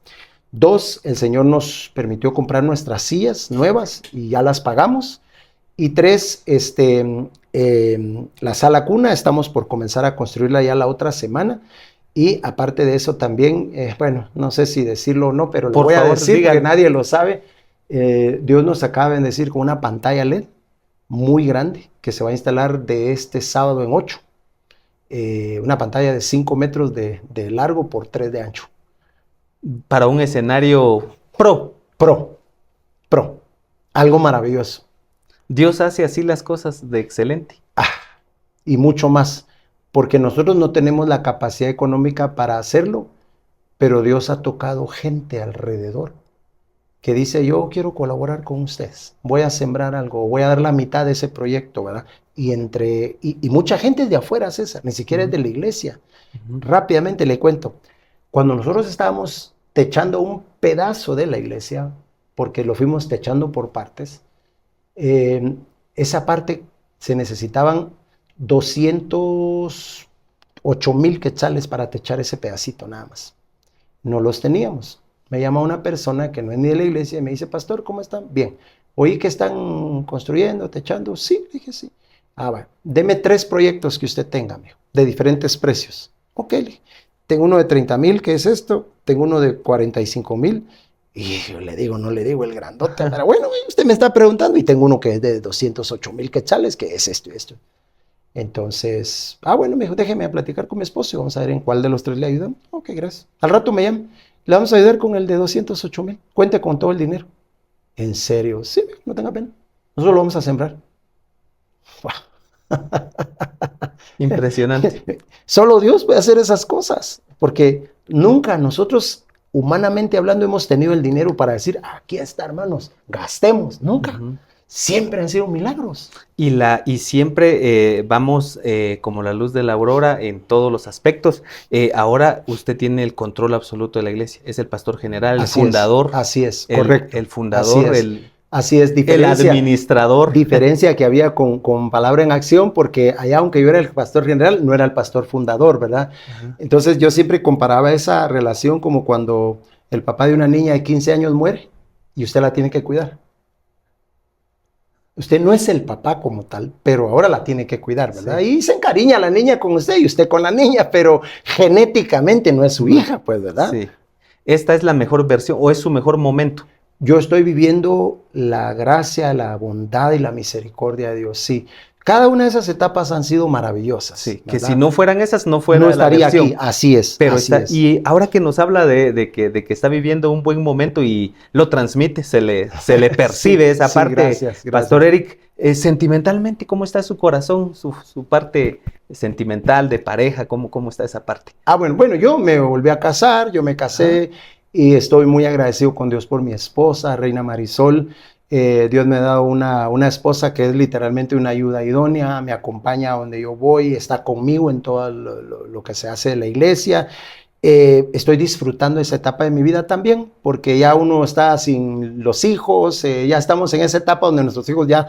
2, el Señor nos permitió comprar nuestras sillas nuevas y ya las pagamos. Y 3, la sala cuna, estamos por comenzar a construirla ya la otra semana. Y aparte de eso también, bueno, no sé si decirlo o no, pero lo voy a decir que nadie lo sabe. Dios nos acaba de bendecir con una pantalla LED muy grande que se va a instalar de este sábado en 8. Una pantalla de 5 metros de largo por 3 de ancho. Para un escenario pro. Algo maravilloso. Dios hace así las cosas de excelente. Y mucho más. Porque nosotros no tenemos la capacidad económica para hacerlo, pero Dios ha tocado gente alrededor que dice, yo quiero colaborar con ustedes, voy a sembrar algo, voy a dar la mitad de ese proyecto, ¿verdad? Y mucha gente es de afuera, César, ni siquiera es de la iglesia. Rápidamente le cuento, cuando nosotros estábamos techando un pedazo de la iglesia, porque lo fuimos techando por partes, esa parte se necesitaban 208,000 quetzales para techar ese pedacito nada más. No los teníamos. Me llama una persona que no es ni de la iglesia y me dice, pastor, ¿cómo están? Bien. ¿Oí que están construyendo, techando? Sí, dije sí. Bueno, deme 3 proyectos que usted tenga, amigo, de diferentes precios. Ok, tengo uno de 30,000, que es esto, tengo uno de 45,000, y yo le digo, no le digo el grandote, pero bueno, usted me está preguntando, y tengo uno que es de 208,000 quetzales, que es esto y esto. Entonces, bueno, me dijo, déjeme platicar con mi esposo y vamos a ver en cuál de los 3 le ayudamos. Ok, gracias. Al rato me llama, le vamos a ayudar con el de 208,000, cuente con todo el dinero. ¿En serio? Sí, no tenga pena, nosotros lo vamos a sembrar. Impresionante. Solo Dios puede hacer esas cosas, porque nunca nosotros, humanamente hablando, hemos tenido el dinero para decir, aquí está, hermanos, gastemos. Nunca. Siempre han sido milagros. Y siempre vamos como la luz de la aurora en todos los aspectos. Ahora usted tiene el control absoluto de la iglesia. Es el pastor general, el fundador. Así es, correcto. El fundador, así es, el administrador. Diferencia que había con Palabra en Acción, porque allá, aunque yo era el pastor general, no era el pastor fundador, ¿verdad? Entonces yo siempre comparaba esa relación como cuando el papá de una niña de 15 años muere y usted la tiene que cuidar. Usted no es el papá como tal, pero ahora la tiene que cuidar, ¿verdad? Sí. Y se encariña la niña con usted y usted con la niña, pero genéticamente no es su hija, pues, ¿verdad? Sí. ¿Esta es la mejor versión o es su mejor momento? Yo estoy viviendo la gracia, la bondad y la misericordia de Dios, sí. Cada una de esas etapas han sido maravillosas. Sí, ¿verdad? Que si no fueran esas, no fuera no estaría la versión. Aquí, así es. Pero así es. Y ahora que nos habla de que está viviendo un buen momento y lo transmite, se le percibe sí, esa parte. Gracias. Pastor Eric, sentimentalmente, ¿cómo está su corazón, su parte sentimental de pareja? ¿Cómo está esa parte? Bueno, yo me volví a casar, yo me casé y estoy muy agradecido con Dios por mi esposa, Reina Marisol. Dios me ha dado una esposa que es literalmente una ayuda idónea, me acompaña a donde yo voy, está conmigo en todo lo que se hace de la iglesia. Estoy disfrutando esa etapa de mi vida también, porque ya uno está sin los hijos, ya estamos en esa etapa donde nuestros hijos ya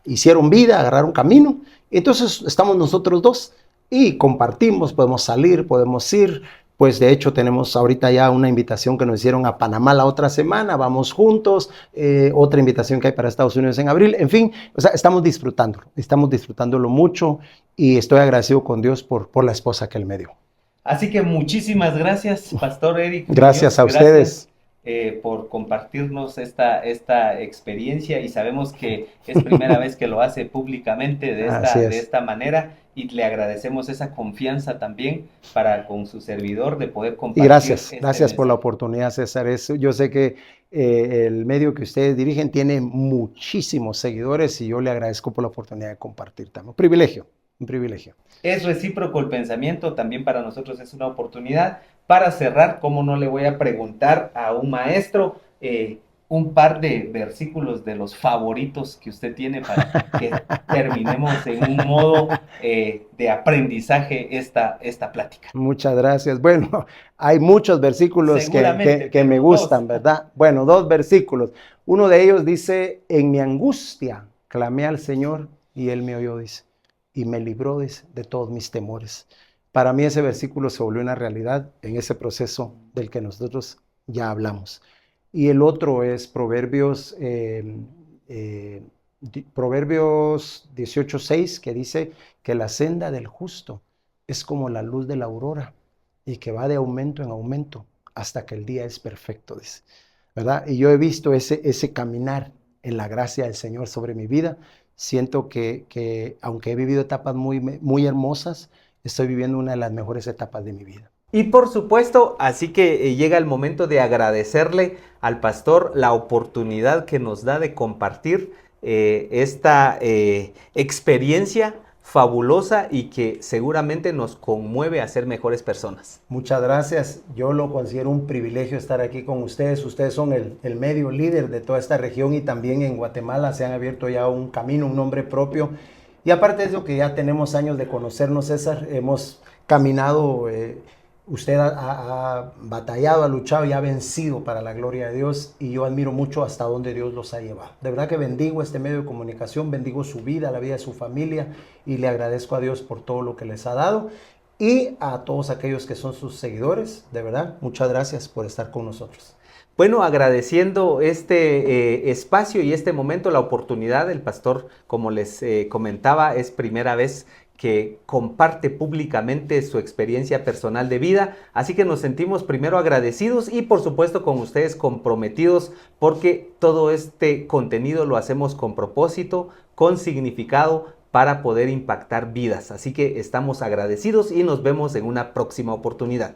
hicieron vida, agarraron camino, entonces estamos nosotros dos y compartimos, podemos salir, podemos ir. Pues de hecho tenemos ahorita ya una invitación que nos hicieron a Panamá la otra semana, vamos juntos, otra invitación que hay para Estados Unidos en abril, en fin, o sea, estamos disfrutándolo mucho y estoy agradecido con Dios por la esposa que Él me dio. Así que muchísimas gracias, Pastor Eric Gracias Muñoz. a ustedes. Por compartirnos esta experiencia, y sabemos que es primera vez que lo hace públicamente Así de es. esta manera, y le agradecemos esa confianza también para con su servidor de poder Y compartir gracias por mensaje. la oportunidad, César. Yo sé que el medio que ustedes dirigen tiene muchísimos seguidores y yo le agradezco por la oportunidad de compartir también. Un privilegio. Es recíproco el pensamiento, también para nosotros es una oportunidad. Para cerrar, ¿cómo no le voy a preguntar a un maestro un par de versículos de los favoritos que usted tiene para que terminemos en un modo de aprendizaje esta plática? Muchas gracias. Bueno, hay muchos versículos Seguramente, que me pero gustan, dos. ¿verdad? Bueno, 2 versículos. Uno de ellos dice, en mi angustia clamé al Señor y Él me oyó, dice, y me libró, dice, de todos mis temores. Para mí ese versículo se volvió una realidad en ese proceso del que nosotros ya hablamos. Y el otro es Proverbios 18:6, que dice que la senda del justo es como la luz de la aurora y que va de aumento en aumento hasta que el día es perfecto, dice, ¿verdad? Y yo he visto ese caminar en la gracia del Señor sobre mi vida. Siento que aunque he vivido etapas muy, muy hermosas, estoy viviendo una de las mejores etapas de mi vida. Y por supuesto, así que llega el momento de agradecerle al pastor la oportunidad que nos da de compartir esta experiencia fabulosa y que seguramente nos conmueve a ser mejores personas. Muchas gracias. Yo lo considero un privilegio estar aquí con ustedes. Ustedes son el medio líder de toda esta región y también en Guatemala se han abierto ya un camino, un nombre propio. Y aparte de eso, que ya tenemos años de conocernos, César, hemos caminado, usted ha batallado, ha luchado y ha vencido para la gloria de Dios, y yo admiro mucho hasta dónde Dios los ha llevado. De verdad que bendigo este medio de comunicación, bendigo su vida, la vida de su familia, y le agradezco a Dios por todo lo que les ha dado. Y a todos aquellos que son sus seguidores, de verdad, muchas gracias por estar con nosotros. Bueno, agradeciendo este espacio y este momento, la oportunidad, el pastor, como les comentaba, es primera vez que comparte públicamente su experiencia personal de vida, así que nos sentimos primero agradecidos y por supuesto con ustedes comprometidos, porque todo este contenido lo hacemos con propósito, con significado, para poder impactar vidas. Así que estamos agradecidos y nos vemos en una próxima oportunidad.